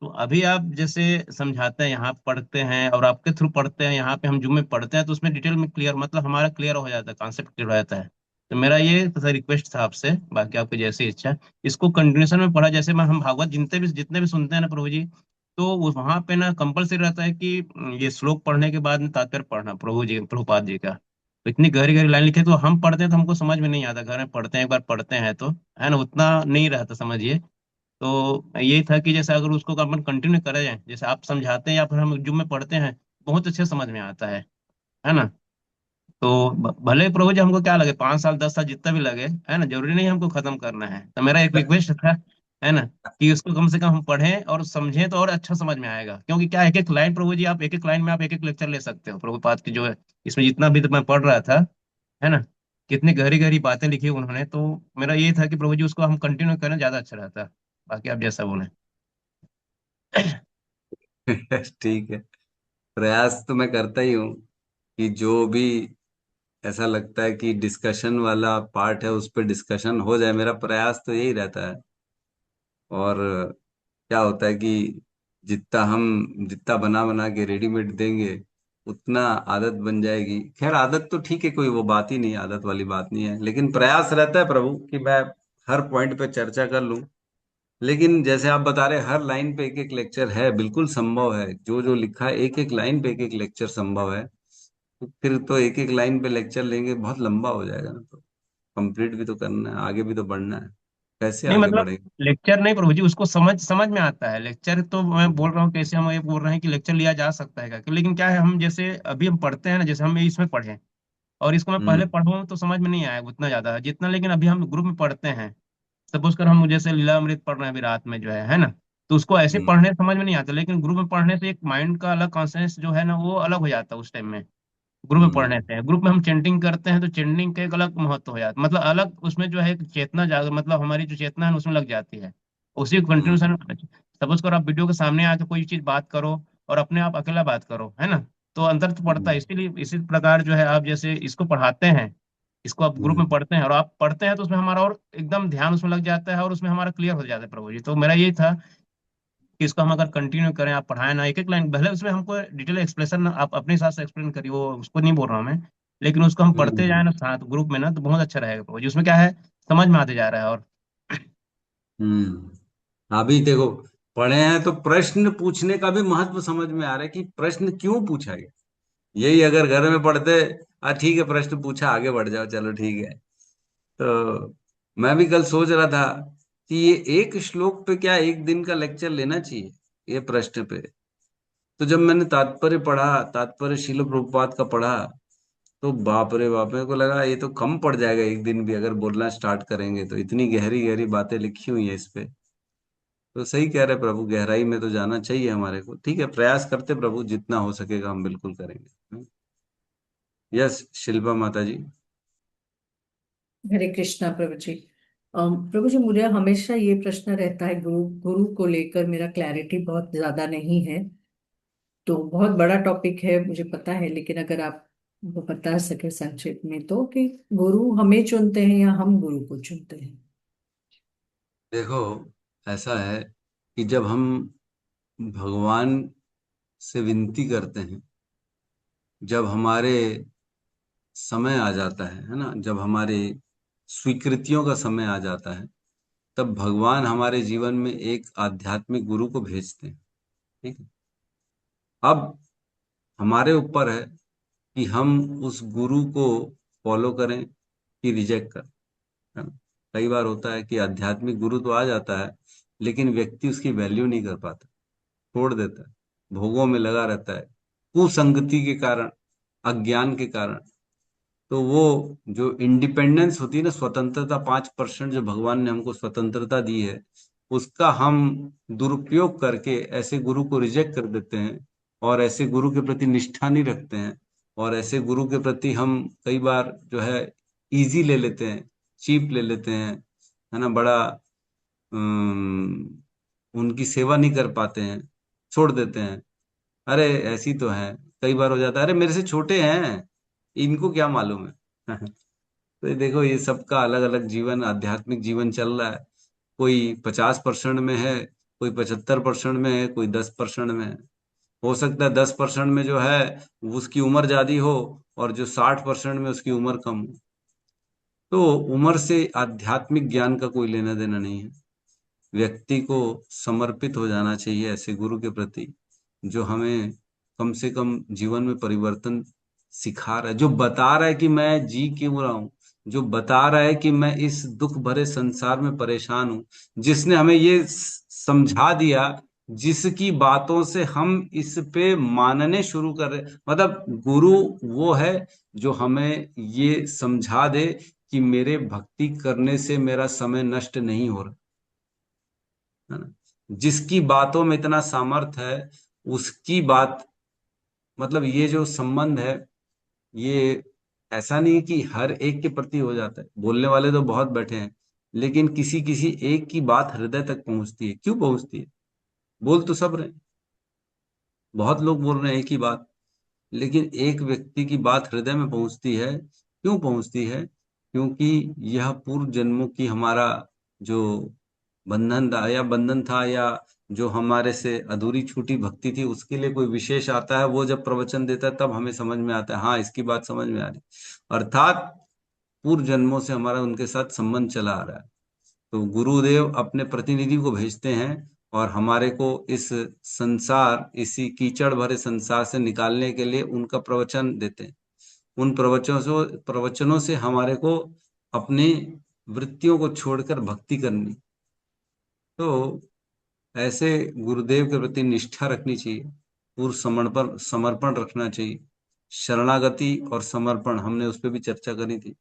तो अभी आप जैसे समझाते हैं, यहाँ पढ़ते हैं और आपके थ्रू पढ़ते हैं, यहाँ पे हम जूम में पढ़ते हैं, तो उसमें डिटेल में क्लियर, मतलब हमारा क्लियर हो जाता है, कॉन्सेप्ट क्लियर हो जाता है। तो मेरा ये रिक्वेस्ट था आपसे, बाकी आपकी जैसी इच्छा। इसको कंटिन्यूशन में पढ़ा, जैसे मैं हम भागवत जितने भी सुनते हैं ना प्रभु जी, तो वहां पे ना कंपलसरी रहता है कि ये श्लोक पढ़ने के बाद में तात्पर्य पढ़ना प्रभु जी, प्रभुपाद जी का। तो इतनी गहरी गहरी लाइन लिखे, तो हम पढ़ते हैं तो हमको समझ में नहीं आता, घर में पढ़ते हैं, एक बार पढ़ते हैं तो, है ना, उतना नहीं रहता समझिए। तो यही था कि जैसे अगर उसको अपन कंटिन्यू करें जाए, जैसे आप समझाते हैं या फिर हम जुम में पढ़ते हैं, बहुत अच्छे से समझ में आता है ना। तो भले प्रभु जी हमको क्या लगे, 5 साल 10 साल जितना भी लगे, है ना, जरूरी नहीं हमको खत्म करना है। तो मेरा एक रिक्वेस्ट था, है ना, कि उसको कम से कम हम पढ़ें और समझें, तो और अच्छा समझ में आएगा। क्योंकि क्या, एक एक लाइन प्रभु जी, आप एक एक लाइन में आप एक एक लेक्चर ले सकते हो प्रभुपाद की जो है। इसमें जितना भी तो मैं पढ़ रहा था, है ना, कितनी गहरी गहरी बातें लिखी उन्होंने। तो मेरा ये था कि प्रभु जी उसको हम कंटिन्यू करें, ज्यादा अच्छा रहता। बाकी आप जैसा बोले। ठीक है। प्रयास तो मैं करता ही हूँ कि जो भी ऐसा लगता है कि डिस्कशन वाला पार्ट है उस पर डिस्कशन हो जाए, मेरा प्रयास तो यही रहता है। और क्या होता है कि जितना बना बना के रेडीमेड देंगे उतना आदत बन जाएगी। खैर आदत तो ठीक है, कोई वो बात ही नहीं, आदत वाली बात नहीं है, लेकिन प्रयास रहता है प्रभु कि मैं हर पॉइंट पे चर्चा कर लूं। लेकिन जैसे आप बता रहे हर लाइन पे एक एक लेक्चर है, बिल्कुल संभव है, जो जो लिखा है एक एक लाइन पे एक एक लेक्चर संभव है। तो फिर तो एक एक लाइन पे लेक्चर लेंगे बहुत लंबा हो जाएगा ना। तो कंप्लीट भी तो करना है, आगे भी तो बढ़ना है, कैसे नहीं आगे मतलब बढ़ेगा। लेक्चर नहीं प्रभु जी, उसको समझ समझ में आता है लेक्चर। तो मैं बोल रहा हूँ, कैसे हम ये बोल रहे हैं कि लेक्चर लिया जा सकता है क्या, लेकिन क्या है, हम जैसे अभी हम पढ़ते हैं ना, जैसे हम इसमें पढ़े, और इसको मैं पहले हम्म। पढ़ूँ तो समझ में नहीं आया उतना ज्यादा जितना, लेकिन अभी हम ग्रुप में पढ़ते हैं। सपोज कर हम जैसे लीलामृत पढ़ रहे हैं अभी रात में जो है ना, तो उसको ऐसे हम्म। पढ़ने समझ में नहीं आता, लेकिन ग्रुप में पढ़ने से एक माइंड का अलग कॉन्सेंस जो है ना, वो अलग हो जाता है उस टाइम में। ग्रुप में पढ़ने हम्म। से, ग्रुप में हम चेंटिंग करते हैं, तो चेंटिंग का एक अलग महत्व हो जाता है, मतलब अलग उसमें जो है एक चेतना जाग, मतलब हमारी जो चेतना है उसमें लग जाती है। उसी कंटिन्यूशन, हम्म। सपोज करो आप वीडियो के सामने आके कोई चीज बात करो, और अपने आप अकेला बात करो, है ना, तो अंतर तो पड़ता है। हम्म। इसीलिए इसी प्रकार जो है, आप जैसे इसको पढ़ाते हैं, इसको आप ग्रुप में हम्म। पढ़ते हैं और आप पढ़ते हैं, तो उसमें हमारा और एकदम ध्यान उसमें लग जाता है, और उसमें हमारा क्लियर हो जाता है प्रभु जी। तो मेरा यही था कि इसको हम अगर कंटिन्यू करें, आप पढ़ाएं ना, एक एक लाइन, भले उसमें हमको डिटेल एक्सप्लेनेशन आप अपने हिसाब से एक्सप्लेन करिए, वो उसको नहीं बोल रहा हूँ मैं, लेकिन उसको हम पढ़ते जाए हम्म। ना साथ ग्रुप में ना, तो बहुत अच्छा रहेगा प्रभु जी। उसमें क्या है, समझ में आते जा रहा है। और अभी देखो, पढ़े हैं तो प्रश्न पूछने का भी महत्व समझ में आ रहा है कि प्रश्न क्यों पूछा गया। यही अगर घर में पढ़ते, ठीक है प्रश्न पूछा आगे बढ़ जाओ चलो ठीक है। तो मैं भी कल सोच रहा था कि ये एक श्लोक पे क्या एक दिन का लेक्चर लेना चाहिए, ये प्रश्न पे। तो जब मैंने तात्पर्य पढ़ा, तात्पर्य शील प्रभुपाद का पढ़ा, तो बाप रे बाप, मेरे को लगा ये तो कम पड़ जाएगा एक दिन भी अगर बोलना स्टार्ट करेंगे तो, इतनी गहरी गहरी बातें लिखी हुई है इस पे। तो सही कह रहे प्रभु, गहराई में तो जाना चाहिए हमारे को। ठीक है, प्रयास करते प्रभु, जितना हो सकेगा हम बिल्कुल करेंगे। यस, शिल्पा माता जी। हरे कृष्णा प्रभु जी। प्रभु जी, मुझे हमेशा ये प्रश्न रहता है, गुरु गुरु को लेकर मेरा क्लैरिटी बहुत ज्यादा नहीं है। तो बहुत बड़ा टॉपिक है मुझे पता है, लेकिन अगर आप वो बता सके संक्षेप में, तो कि गुरु हमें चुनते हैं या हम गुरु को चुनते हैं। देखो, ऐसा है कि जब हम भगवान से विनती करते हैं, जब हमारे समय आ जाता है ना, जब हमारे स्वीकृतियों का समय आ जाता है, तब भगवान हमारे जीवन में एक आध्यात्मिक गुरु को भेजते हैं। ठीक है। अब हमारे ऊपर है कि हम उस गुरु को फॉलो करें कि रिजेक्ट करें, है ना। कई बार होता है कि आध्यात्मिक गुरु तो आ जाता है, लेकिन व्यक्ति उसकी वैल्यू नहीं कर पाता, छोड़ देता है, भोगों में लगा रहता है, कुसंगति के कारण, अज्ञान के कारण। तो वो जो इंडिपेंडेंस होती है ना, स्वतंत्रता, 5% जो भगवान ने हमको स्वतंत्रता दी है, उसका हम दुरुपयोग करके ऐसे गुरु को रिजेक्ट कर देते हैं और ऐसे गुरु के प्रति निष्ठा नहीं रखते हैं, और ऐसे गुरु के प्रति हम कई बार जो है इजी ले लेते हैं, चीप ले लेते हैं, है ना, बड़ा उनकी सेवा नहीं कर पाते हैं, छोड़ देते हैं। अरे ऐसी तो है, कई बार हो जाता है, अरे मेरे से छोटे हैं, इनको क्या मालूम है। तो ये देखो, ये सबका अलग अलग जीवन, आध्यात्मिक जीवन चल रहा है। कोई 50% में है, कोई 75% में है, कोई 10% में है। हो सकता है 10% में जो है उसकी उम्र ज्यादा हो, और जो 60% में उसकी उम्र कम हो। तो उम्र से आध्यात्मिक ज्ञान का कोई लेना देना नहीं है। व्यक्ति को समर्पित हो जाना चाहिए ऐसे गुरु के प्रति, जो हमें कम से कम जीवन में परिवर्तन सिखा रहा है, जो बता रहा है कि मैं जी क्यों रहा हूं, जो बता रहा है कि मैं इस दुख भरे संसार में परेशान हूं, जिसने हमें ये समझा दिया, जिसकी बातों से हम इस पे मानने शुरू कर रहे। मतलब गुरु वो है जो हमें ये समझा दे कि मेरे भक्ति करने से मेरा समय नष्ट नहीं हो रहा, है ना। जिसकी बातों में इतना सामर्थ्य है, उसकी बात, मतलब ये जो संबंध है, ये ऐसा नहीं कि हर एक के प्रति हो जाता है। बोलने वाले तो बहुत बैठे हैं, लेकिन किसी किसी एक की बात हृदय तक पहुंचती है। क्यों पहुंचती है? बोल तो सब रहे हैं, बहुत लोग बोल रहे हैं एक ही बात, लेकिन एक व्यक्ति की बात हृदय में पहुंचती है। क्यों पहुंचती है? क्योंकि यह पूर्व जन्मों की हमारा जो बंधन था, या जो हमारे से अधूरी छूटी भक्ति थी, उसके लिए कोई विशेष आता है, वो जब प्रवचन देता है तब हमें समझ में आता है, हाँ इसकी बात समझ में आ रही। अर्थात पूर्व जन्मों से हमारा उनके साथ संबंध चला आ रहा है। तो गुरुदेव अपने प्रतिनिधि को भेजते हैं और हमारे को इस संसार, इसी कीचड़ भरे संसार से निकालने के लिए उनका प्रवचन देते हैं। उन प्रवचनों से हमारे को अपनी वृत्तियों को छोड़कर भक्ति करनी। तो ऐसे गुरुदेव के प्रति निष्ठा रखनी चाहिए, पूर्ण समर्पण समर्पण रखना चाहिए। शरणागति और समर्पण, हमने उस पर भी चर्चा करी थी।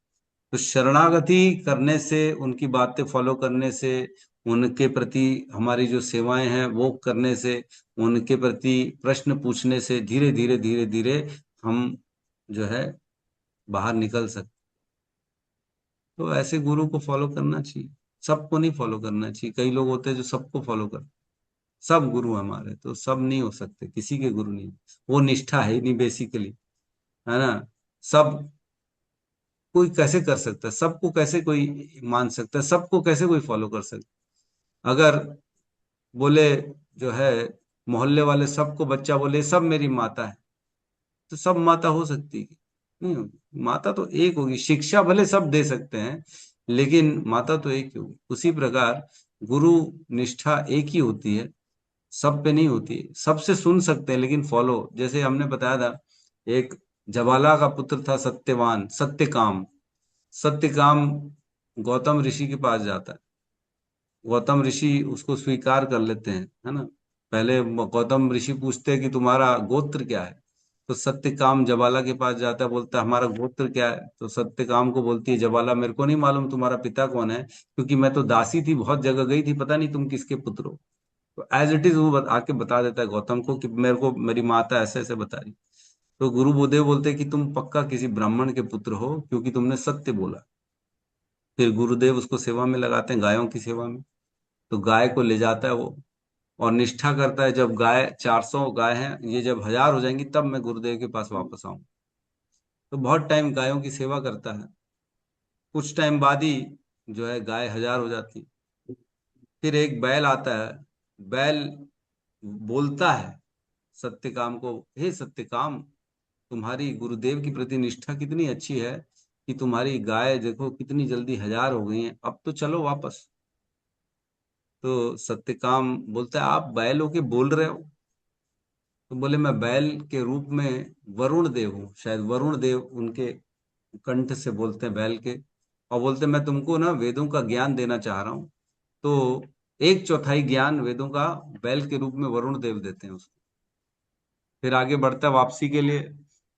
तो शरणागति करने से, उनकी बातें फॉलो करने से, उनके प्रति हमारी जो सेवाएं हैं वो करने से, उनके प्रति प्रश्न पूछने से धीरे धीरे धीरे धीरे हम जो है बाहर निकल सकते। तो ऐसे गुरु को फॉलो करना चाहिए। सबको नहीं फॉलो करना चाहिए। कई लोग होते हैं जो सबको फॉलो करते, सब गुरु हमारे, तो सब नहीं हो सकते, किसी के गुरु नहीं, वो निष्ठा है ही नहीं बेसिकली, है ना। सब कोई कैसे कर सकता है? सबको कैसे कोई मान सकता है? सबको कैसे कोई फॉलो कर सकता है? अगर बोले जो है मोहल्ले वाले सबको, बच्चा बोले सब मेरी माता है, तो सब माता हो सकती है? नहीं होगी। माता तो एक होगी। शिक्षा भले सब दे सकते हैं, लेकिन माता तो एक ही होगी। उसी प्रकार गुरु निष्ठा एक ही होती है, सब पे नहीं होती। सबसे सुन सकते हैं लेकिन फॉलो, जैसे हमने बताया था, एक जबाला का पुत्र था सत्यवान, सत्यकाम। सत्यकाम गौतम ऋषि के पास जाता है। गौतम ऋषि उसको स्वीकार कर लेते हैं, है ना। पहले गौतम ऋषि पूछते हैं कि तुम्हारा गोत्र क्या है। तो सत्यकाम जबाला के पास जाता है, बोलता है हमारा गोत्र क्या है। तो सत्यकाम को बोलती है जबाला, मेरे को नहीं मालूम तुम्हारा पिता कौन है, क्योंकि मैं तो दासी थी, बहुत जगह गई थी, पता नहीं तुम किसके पुत्र हो। तो एज इट इज वो आके बता देता है गौतम को कि मेरे को मेरी माता ऐसे ऐसे बता रही। तो गुरु बुद्धदेव बोलते हैं कि तुम पक्का किसी ब्राह्मण के पुत्र हो, क्योंकि तुमने सत्य बोला। फिर गुरुदेव उसको सेवा में लगाते हैं, गायों की सेवा में। तो गाय को ले जाता है वो, और निष्ठा करता है, जब गाय 400 गाय हैं, ये जब 1000 हो जाएंगी तब मैं गुरुदेव के पास वापस आऊं। तो बहुत टाइम गायों की सेवा करता है। कुछ टाइम बाद ही जो है गाय 1000 हो जाती। फिर एक बैल आता है। बैल बोलता है सत्यकाम को, हे सत्यकाम, तुम्हारी गुरुदेव की प्रति निष्ठा कितनी अच्छी है कि तुम्हारी गाय देखो कितनी जल्दी 1000 हो गई हैं, अब तो चलो वापस। तो सत्यकाम बोलता है आप बैल होके बोल रहे हो? तो बोले मैं बैल के रूप में वरुण देव हूँ, शायद वरुण देव उनके कंठ से बोलते हैं बैल के। और बोलते मैं तुमको ना वेदों का ज्ञान देना चाह रहा हूँ। तो 1/4 ज्ञान वेदों का बैल के रूप में वरुण देव देते हैं उसको। फिर आगे बढ़ता है वापसी के लिए।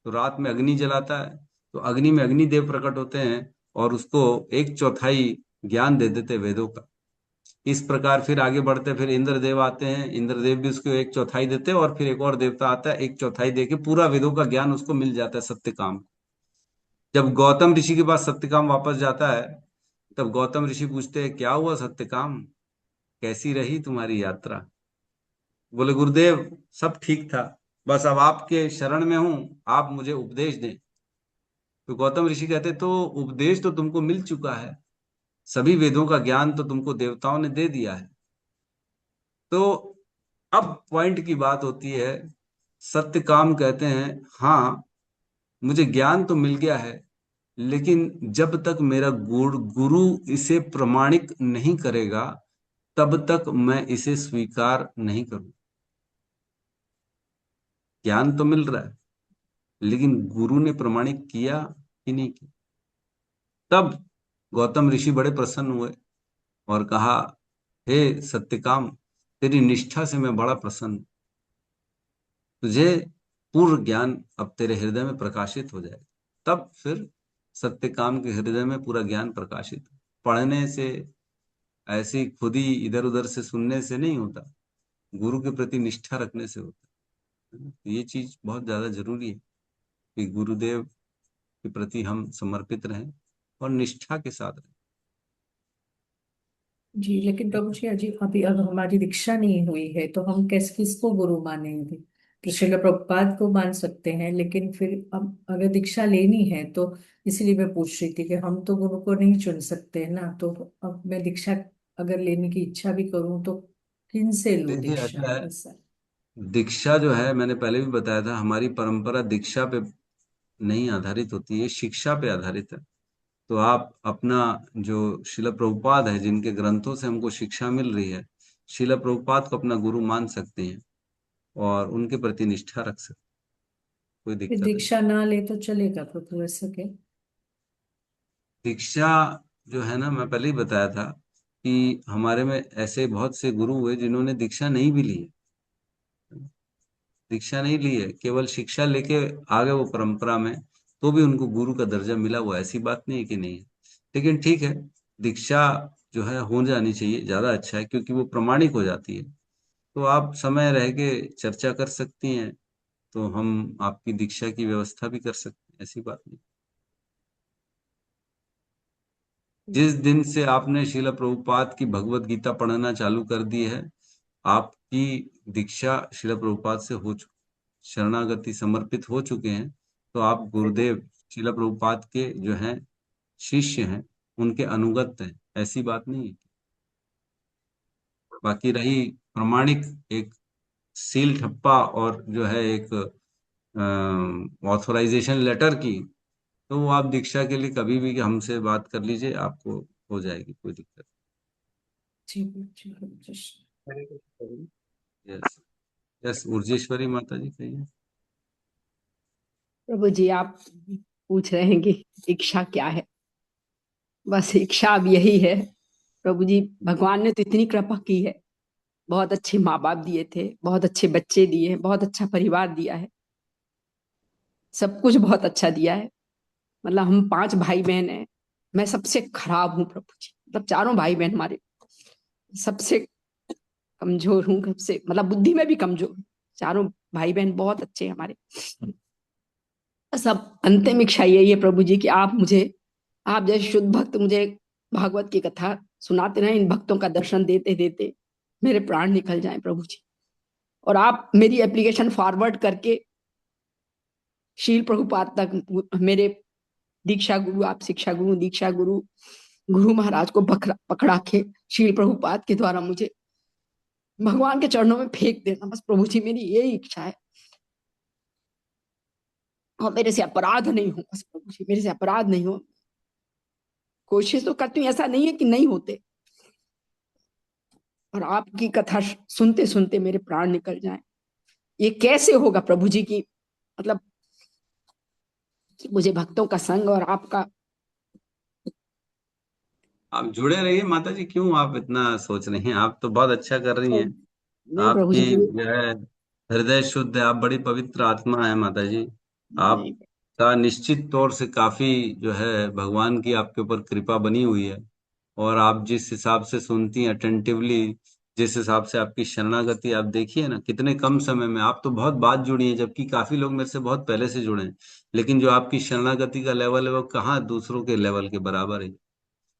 तो रात में अग्नि जलाता है, तो अग्नि में अग्निदेव प्रकट होते हैं और उसको 1/4 ज्ञान दे देते वेदों का। इस प्रकार फिर आगे बढ़ते, फिर इंद्रदेव आते हैं, इंद्रदेव भी उसको एक चौथाई देते हैं, और फिर एक और देवता आता है, एक चौथाई देके पूरा वेदों का ज्ञान उसको मिल जाता है, सत्यकाम। जब गौतम ऋषि के पास सत्यकाम वापस जाता है, तब गौतम ऋषि पूछते हैं, क्या हुआ सत्यकाम, कैसी रही तुम्हारी यात्रा? बोले, गुरुदेव सब ठीक था, बस अब आपके शरण में हूं, आप मुझे उपदेश दें। तो गौतम ऋषि कहते, तो उपदेश तो तुमको मिल चुका है, सभी वेदों का ज्ञान तो तुमको देवताओं ने दे दिया है। तो अब पॉइंट की बात होती है, सत्यकाम कहते हैं, हाँ मुझे ज्ञान तो मिल गया है, लेकिन जब तक मेरा गुरु इसे प्रमाणिक नहीं करेगा, तब तक मैं इसे स्वीकार नहीं करूं। ज्ञान तो मिल रहा है, लेकिन गुरु ने प्रमाणित किया कि नहीं किया? तब गौतम ऋषि बड़े प्रसन्न हुए और कहा, हे सत्यकाम, तेरी निष्ठा से मैं बड़ा प्रसन्न हूं। तुझे पूर्ण ज्ञान अब तेरे हृदय में प्रकाशित हो जाएगा। तब फिर सत्यकाम के हृदय में पूरा ज्ञान प्रकाशित हो। पढ़ने से, ऐसे ही खुद ही इधर उधर से सुनने से नहीं होता, गुरु के प्रति निष्ठा रखने से होता है। तो ये चीज बहुत ज्यादा जरूरी है कि गुरुदेव के प्रति हम समर्पित रहें और निष्ठा के साथ रहें। जी, लेकिन प्रभु जी अजी अभी अगर हमारी दीक्षा नहीं हुई है तो हम किसको गुरु मानेंगे? तो श्रील प्रभुपाद को मान सकते हैं, लेकिन फिर अब अगर दीक्षा लेनी है तो इसलिए मैं पूछ रही थी कि हम तो गुरु को नहीं चुन सकते हैं ना, तो अब मैं दीक्षा अगर लेने की इच्छा भी करूं तो किन से लूं देखिए दीक्षा, ऐसा है, ऐसा? दीक्षा जो है, मैंने पहले भी बताया था, हमारी परंपरा दीक्षा पे नहीं आधारित होती है, शिक्षा पे आधारित है। तो आप अपना, जो शिला प्रभुपाद है, जिनके ग्रंथों से हमको शिक्षा मिल रही है, शिला प्रभुपाद को अपना गुरु मान सकते हैं और उनके प्रति निष्ठा रख सकते हैं, कोई फिर दिक्कत नहीं। दीक्षा ना ले तो चलेगा प्रभु, ऐसा क्या? दीक्षा जो है ना, मैं पहले ही बताया था कि हमारे में ऐसे बहुत से गुरु हुए जिन्होंने दीक्षा नहीं भी ली है, दीक्षा नहीं ली है, केवल शिक्षा लेके आ गए वो परंपरा में, तो भी उनको गुरु का दर्जा मिला हुआ है। ऐसी बात नहीं है कि नहीं है, लेकिन ठीक है, दीक्षा जो है हो जानी चाहिए, ज्यादा अच्छा है, क्योंकि वो प्रमाणिक हो जाती है। तो आप समय रह के चर्चा कर सकती हैं, तो हम आपकी दीक्षा की व्यवस्था भी कर सकते हैं, ऐसी बात नहीं। जिस दिन से आपने श्रील प्रभुपाद की भगवत गीता पढ़ना चालू कर दी है, आपकी दीक्षा श्रील प्रभुपाद से हो चुकी, शरणागति समर्पित हो चुके हैं, तो आप गुरुदेव श्रील प्रभुपाद के जो हैं शिष्य हैं, उनके अनुगत हैं, ऐसी बात नहीं है। बाकी रही प्रमाणिक एक सील ठप्पा और जो है एक ऑथोराइजेशन लेटर की, तो वो आप दीक्षा के लिए कभी भी हमसे बात कर लीजिए, आपको हो जाएगी, कोई दिक्कत जी जी जी। नहीं। यस, यस, उर्जेश्वरी माता जी कहिए। प्रभु जी, आप पूछ रहे हैं कि इच्छा क्या है? बस इच्छा अब यही है प्रभु जी, भगवान ने तो इतनी कृपा की है, बहुत अच्छे माँ बाप दिए थे, बहुत अच्छे बच्चे दिए, बहुत अच्छा परिवार दिया है, सब कुछ बहुत अच्छा दिया है। मतलब हम 5 भाई बहन हैं, मैं सबसे खराब हूँ प्रभु जी। मतलब चारों भाई बहन हमारे सबसे कमजोर हूँ, सबसे मतलब बुद्धि में भी कमजोर हूँ। चारों भाई बहन बहुत अच्छे हैं हमारे। सब अंतिम इच्छा यही है प्रभु जी कि आप मुझे, आप जैसे शुद्ध भक्त मुझे भागवत की कथा सुनाते रहे, इन भक्तों का दर्शन देते देते मेरे प्राण निकल जाएं प्रभु जी। और आप मेरी एप्लीकेशन फॉरवर्ड करके शील प्रभुपाद तक, मेरे दीक्षा गुरु, आप शिक्षा गुरु, दीक्षा गुरु, गुरु महाराज को पकड़ा के शील प्रभुपाद के द्वारा मुझे भगवान के चरणों में फेंक देना, बस प्रभु जी मेरी यही इच्छा है। और मेरे से अपराध नहीं हो, बस प्रभु जी मेरे से अपराध नहीं हो। कोशिश तो करती हूँ, ऐसा नहीं है कि नहीं होते, और आपकी कथा सुनते सुनते मेरे प्राण निकल जाएं। ये कैसे होगा प्रभु जी की, मतलब कि मुझे भक्तों का संग और आपका। आप जुड़े रहिए माता जी, क्यों आप इतना सोच रही हैं, आप तो बहुत अच्छा कर रही हैं। नहीं प्रभु आपकी जी, जो है हृदय शुद्ध है, आप बड़ी पवित्र आत्मा है माता जी। नहीं आपका निश्चित तौर से काफी जो है भगवान की आपके ऊपर कृपा बनी हुई है। और आप जिस हिसाब से सुनती हैं अटेंटिवली, जिस हिसाब से आपकी शरणागति आप देखिए ना, कितने कम समय में आप तो बहुत बात जुड़ी हैं, जबकि काफी लोग मेरे से बहुत पहले से जुड़े हैं, लेकिन जो आपकी शरणागति का लेवल है वो कहाँ दूसरों के लेवल के बराबर है।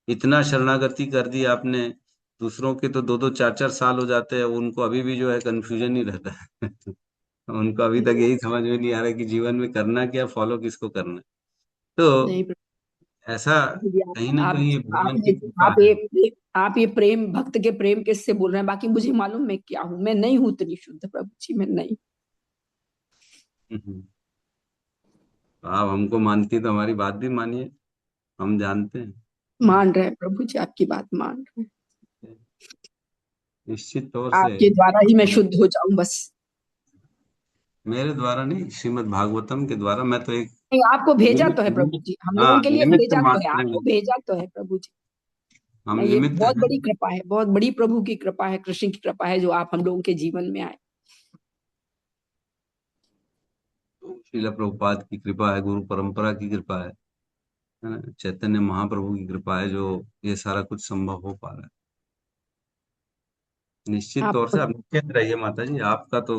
इतना शरणागति कर दी आपने, दूसरों के तो 2-2 4-4 साल हो जाते हैं, उनको अभी भी जो है कंफ्यूजन ही रहता है। उनको अभी तक यही समझ में नहीं आ रहा कि जीवन में करना क्या, फॉलो किसको करना है। नहीं तो प्रभु ऐसा जी, कहीं ना आप कहीं ये आप भगवान की ये कृपा आप है। ये प्रेम, भक्त के प्रेम किससे बोल रहे हैं? बाकी मुझे मालूम मैं क्या हूँ, मैं नहीं हूँ इतनी शुद्ध प्रभु जी, मैं नहीं। हम्म। तो आप हमको मानती तो हमारी बात भी मानिए, हम जानते हैं। मान रहे हैं प्रभु जी, आपकी बात मान रहे हैं। निश्चित तौर से आपके द्वारा ही मैं शुद्ध हो जाऊं बस। मेरे द्वारा नहीं, श्रीमद् भागवतम के द्वारा। मैं तो एक नहीं, आपको भेजा निमित्त तो है प्रभु निमित्त जी, हम लोगों हाँ, के लिए निमित्त भेजा तो है, मात्र आपको हैं। भेजा तो है प्रभु जी। हम मैं ये निमित्त बहुत हैं। बड़ी कृपा है, बहुत बड़ी प्रभु की कृपा है, कृष्ण की कृपा है जो आप हम लोगों के जीवन में आए। तो श्रील प्रभुपाद की कृपा है, गुरु परंपरा की कृपा है ना, चैतन्य महाप्रभु की कृपा है जो ये सारा कुछ संभव हो पा रहा है। निश्चित आप तौर से आप निश्चित रहिए माता जी, आपका तो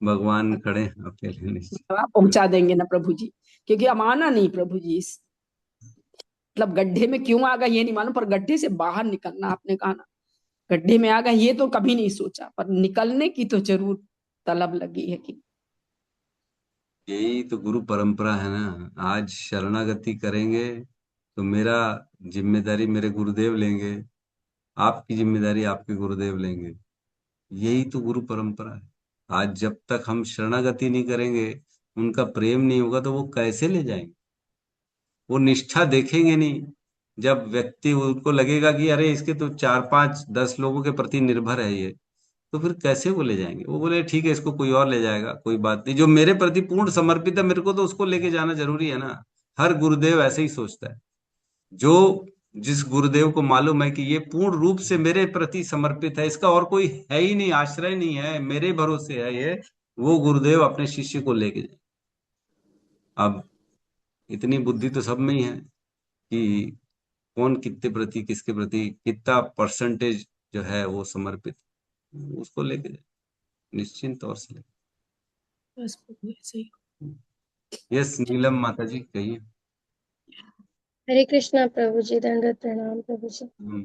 भगवान खड़े हैं आपके लिए, निश्चित। आप पहुंचा देंगे ना प्रभु जी, क्योंकि हम आना नहीं प्रभु जी इस मतलब गड्ढे में क्यों आ गए ये नहीं मालूम, पर गड्ढे से बाहर निकलना आपने कहा ना, गड्ढे में आ गए ये तो कभी नहीं सोचा, पर निकलने की तो जरूर तलब लगी है कि यही तो गुरु परंपरा है ना। आज शरणागति करेंगे तो मेरा जिम्मेदारी मेरे गुरुदेव लेंगे, आपकी जिम्मेदारी आपके गुरुदेव लेंगे। यही तो गुरु परंपरा है। आज जब तक हम शरणागति नहीं करेंगे, उनका प्रेम नहीं होगा, तो वो कैसे ले जाएंगे? वो निष्ठा देखेंगे नहीं। जब व्यक्ति उनको लगेगा कि अरे इसके तो 4-5-10 लोगों के प्रति निर्भर है ये, तो फिर कैसे वो ले जाएंगे? वो बोले ठीक है, इसको कोई और ले जाएगा, कोई बात नहीं। जो मेरे प्रति पूर्ण समर्पित है, मेरे को तो उसको लेके जाना जरूरी है ना। हर गुरुदेव ऐसे ही सोचता है। जो जिस गुरुदेव को मालूम है कि ये पूर्ण रूप से मेरे प्रति समर्पित है, इसका और कोई है ही नहीं, आश्रय नहीं है, मेरे भरोसे है ये, वो गुरुदेव अपने शिष्य को लेके जाए। अब इतनी बुद्धि तो सब में ही है कि कौन कितने प्रति, किसके प्रति कितना परसेंटेज जो है वो समर्पित, उसको लेके जाए, निश्चिंत तौर से लेके। बस प्रभु ऐसे ही। यस नीलम माता जी कहिए। हरे कृष्णा प्रभु जी, दंडवत प्रणाम प्रभु जी। हम्म,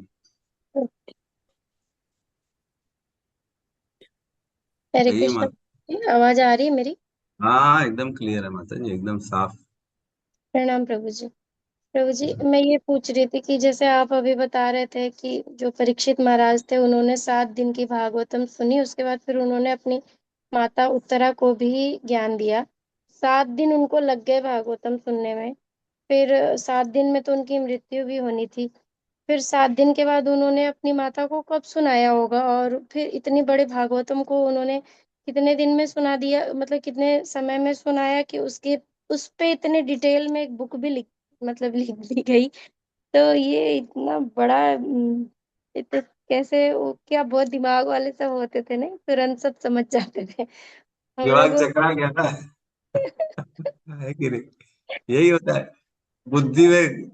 हरे कहिए कृष्णा। माता। आवाज आ रही है मेरी? हाँ एकदम क्लियर है माता जी, एकदम साफ। प्रणाम प्रभु जी। प्रभु जी, मैं ये पूछ रही थी कि जैसे आप अभी बता रहे थे कि जो परीक्षित महाराज थे उन्होंने 7 दिन की भागवतम सुनी, उसके बाद फिर उन्होंने अपनी माता उत्तरा को भी ज्ञान दिया। 7 दिन उनको लग गए भागवतम सुनने में। फिर 7 दिन में तो उनकी मृत्यु भी होनी थी। फिर 7 दिन के बाद उन्होंने अपनी माता को कब सुनाया होगा, और फिर इतनी बड़े भागवतम को उन्होंने कितने दिन में सुना दिया, मतलब कितने समय में सुनाया कि उसके उस पे इतने डिटेल में एक बुक भी लिख दी गई। तो ये इतना बड़ा कैसे क्या बहुत दिमाग वाले सब होते थे, नहीं तुरंत सब समझ जाते थे हम दिमाग लोगों चकरा गया था। है कि नहीं? यही होता है बुद्धि में,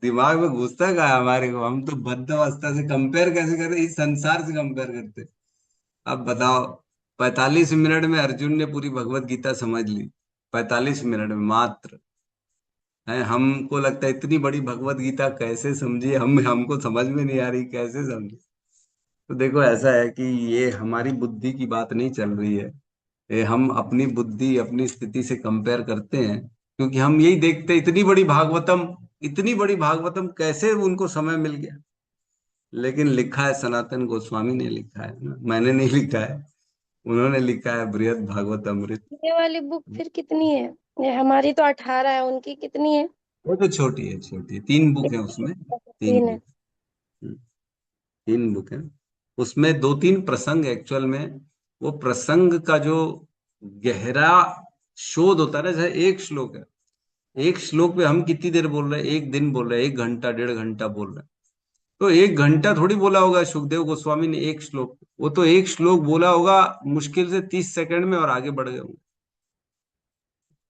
दिमाग में घुसता का है हमारे को। हम तो बद्ध अवस्था से कंपेयर कैसे करते, इस संसार से कंपेयर करते। अब बताओ, 45 मिनट में अर्जुन ने पूरी भगवत गीता समझ ली, 45 मिनट में मात्र। है, हमको लगता है इतनी बड़ी भगवत गीता कैसे समझिए, हमको समझ में नहीं आ रही कैसे समझे। तो देखो ऐसा है कि ये हमारी बुद्धि की बात नहीं चल रही है, ये हम अपनी बुद्धि अपनी स्थिति से कंपेयर करते हैं, क्योंकि हम यही देखते हैं इतनी बड़ी भागवतम, इतनी बड़ी भागवतम कैसे उनको समय मिल गया। लेकिन लिखा है सनातन गोस्वामी ने लिखा है ना, मैंने नहीं लिखा है, उन्होंने लिखा है बृहद भागवत अमृत। ये वाली बुक फिर कितनी है? ये हमारी तो 18 है, उनकी कितनी है? वो तो छोटी है, छोटी है, 3 बुक है उसमें, तीन 3 है। बुक। हम्म, 3 बुक है। उसमें 2-3 प्रसंग एक्चुअल में, वो प्रसंग का जो गहरा शोध होता है ना, जैसे एक श्लोक है, एक श्लोक पे हम कितनी देर बोल रहे हैं, एक दिन बोल रहे हैं, 1 घंटा 1.5 घंटा बोल रहे हैं। तो 1 घंटा थोड़ी बोला होगा सुखदेव गोस्वामी ने एक श्लोक, वो तो एक श्लोक बोला होगा मुश्किल से 30 सेकंड में और आगे बढ़ गए होंगे।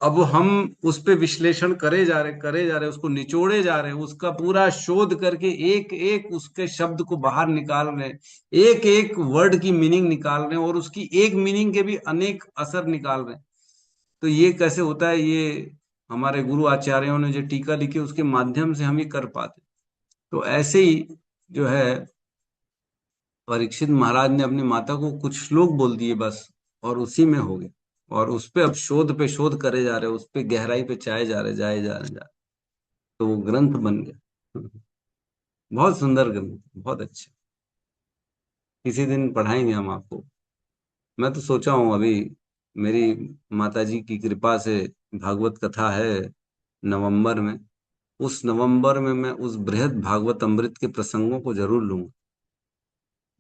अब हम उस पे विश्लेषण करे जा रहे, उसको निचोड़े जा रहे हैं, उसका पूरा शोध करके एक एक उसके शब्द को बाहर निकाल रहे हैं, एक एक वर्ड की मीनिंग निकाल रहे हैं, और उसकी एक मीनिंग के भी अनेक असर निकाल रहे हैं। तो ये कैसे होता है? ये हमारे गुरु आचार्यों ने जो टीका लिखी उसके माध्यम से हम ये कर पाते। तो ऐसे ही जो है, परीक्षित महाराज ने अपनी माता को कुछ श्लोक बोल दिए बस, और उसी में हो गए। और उस पे अब शोध पे शोध करे जा रहे, उस पे गहराई पे जाए जा रहे। तो वो ग्रंथ बन गया। बहुत सुंदर ग्रंथ, बहुत अच्छा। किसी दिन पढ़ाएंगे हम आपको। मैं तो सोचा हूँ अभी, मेरी माता जी की कृपा से भागवत कथा है नवंबर में। उस नवंबर में मैं उस बृहद भागवत अमृत के प्रसंगों को जरूर लूंगा,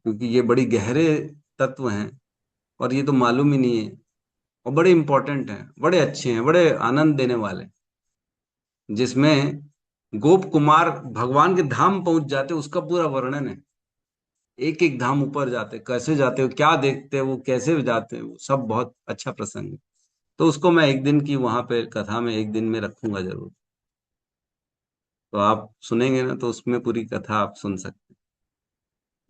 क्योंकि ये बड़ी गहरे तत्व हैं, और ये तो मालूम ही नहीं है, और बड़े इंपॉर्टेंट हैं, बड़े अच्छे हैं, बड़े आनंद देने वाले, जिसमें गोप कुमार भगवान के धाम पहुंच जाते, उसका पूरा वर्णन है। एक एक धाम ऊपर जाते, कैसे जाते हो, क्या देखते हो, वो कैसे जाते हो, सब बहुत अच्छा प्रसंग है। तो उसको मैं एक दिन की वहां पे कथा में एक दिन में रखूंगा जरूर। तो आप सुनेंगे ना, तो उसमें पूरी कथा आप सुन सकते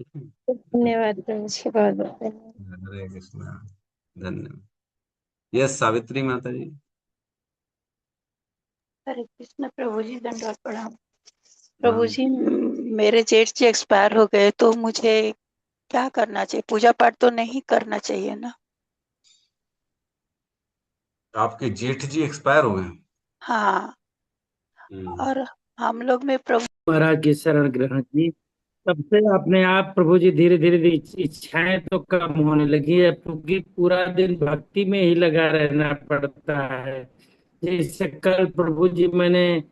हैं। धन्यवाद प्रभु जी, बहुत बहुत धन्यवाद। हरे कृष्णा। धन्यवाद। यस, सावित्री माता जी। हरे कृष्ण प्रभु जी, दंडवत प्रणाम। हाँ, प्रभु जी, मेरे जेठ जी एक्सपायर हो गए, तो मुझे क्या करना चाहिए? पूजा पाठ तो नहीं करना चाहिए ना? आपके जेठ जी एक्सपायर हो गए? हाँ। हम्म। और हम लोग में प्रभु महाराज की शरण ग्रहण की, तब से अपने आप प्रभु जी धीरे धीरे इच्छाएं तो कम होने लगी है, क्योंकि पूरा दिन भक्ति में ही लगा रहना पड़ता है। जैसे कल प्रभु जी मैं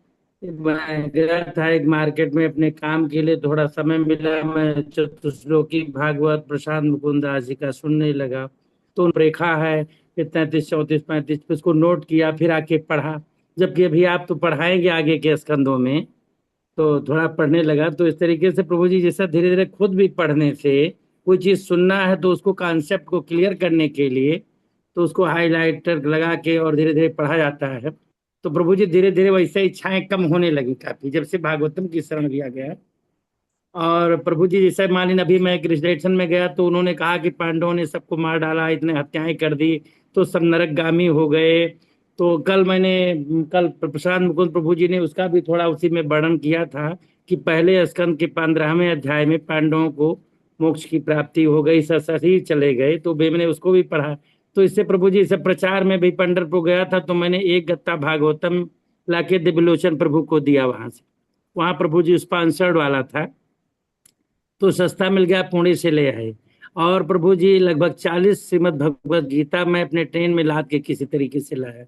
गया था एक मार्केट में अपने काम के लिए, थोड़ा समय मिला, मैं चतुश्लोकी भागवत प्रशांत मुकुंद दास जी का सुनने लगा। तो रेखा है कि 33 34 35 उसको नोट किया, फिर आके पढ़ा। जबकि अभी आप तो पढ़ाएंगे आगे के स्कंदों में, तो थोड़ा पढ़ने लगा। तो इस तरीके से प्रभु जी जैसा धीरे धीरे खुद भी पढ़ने से कोई चीज सुनना है तो उसको कॉन्सेप्ट को क्लियर करने के लिए तो उसको हाईलाइटर लगा के और धीरे धीरे पढ़ा जाता है। तो प्रभु जी धीरे धीरे वैसे इच्छाएं कम होने लगी काफी, जब से भागवतम की शरण लिया गया है। और प्रभु जी जैसे मान लीजिए अभी मैं एक रिलेशन में गया तो उन्होंने कहा कि पांडवों ने सबको मार डाला, इतने हत्याएं कर दी, तो सब नरकगामी हो गए। तो कल प्रशांत मुकुंद प्रभु जी ने उसका भी थोड़ा उसी में वर्णन किया था कि पहले स्कंद के 15वें अध्याय में पांडवों को मोक्ष की प्राप्ति हो गई, सशरीर चले गए, तो मैंने उसको भी पढ़ा। तो इससे प्रभु जी से प्रचार में भी पंढरपुर गया था, तो मैंने एक गत्ता भागवतम लाके दिव्यलोचन प्रभु को दिया वहां से। वहां प्रभु जी स्पॉन्सर्ड वाला था, तो सस्ता मिल गया, पुणे से ले आए। और प्रभु जी लगभग 40 श्रीमद् भगवत गीता मैं अपने ट्रेन में लाद के किसी तरीके से लाया,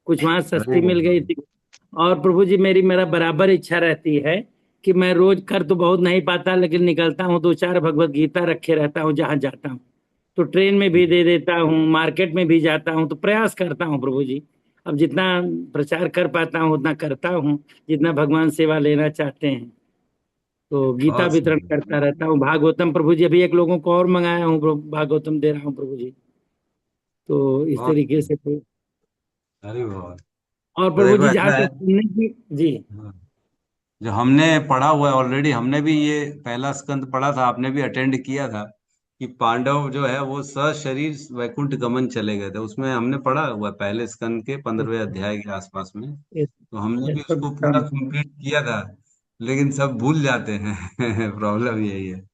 कुछ वहां अरे सस्ती मिल गई थी। और प्रभु जी मेरा बराबर इच्छा रहती है कि मैं रोज कर तो बहुत नहीं पाता, लेकिन निकलता हूँ 2 4 भगवत गीता रखे रहता हूँ जहां जाता हूँ। तो ट्रेन में भी दे देता हूँ, मार्केट में भी जाता हूँ, तो प्रयास करता हूँ प्रभु जी। अब जितना प्रचार कर पाता हूँ उतना करता हूँ, जितना भगवान सेवा लेना चाहते हैं। तो गीता बहुत वितरण करता सुंदर। रहता हूँ। भागवतम प्रभु जी अभी एक लोगों को और मंगाया हूँ, भागवतम दे रहा हूँ प्रभु जी। तो इस बहुत तरीके सुंदर। से तो। अरे बहुत। और तो प्रभु देखो जी जहाँ ऐसा है, तक सुनने की जी। जो हमने पढ़ा हुआ है ऑलरेडी, हमने भी ये पहला स्कंद पढ़ा था, आपने भी अटेंड किया था, कि पांडव जो है वो सशरीर वैकुंठ गमन चले गए थे। उसमें हमने पढ़ा हुआ है, पहले स्कंद के 15वें अध्याय के आसपास में। इस, तो हमने इस भी पर उसको पूरा काम। कंप्लीट किया था, लेकिन सब भूल जाते हैं। प्रॉब्लम यही है। यस,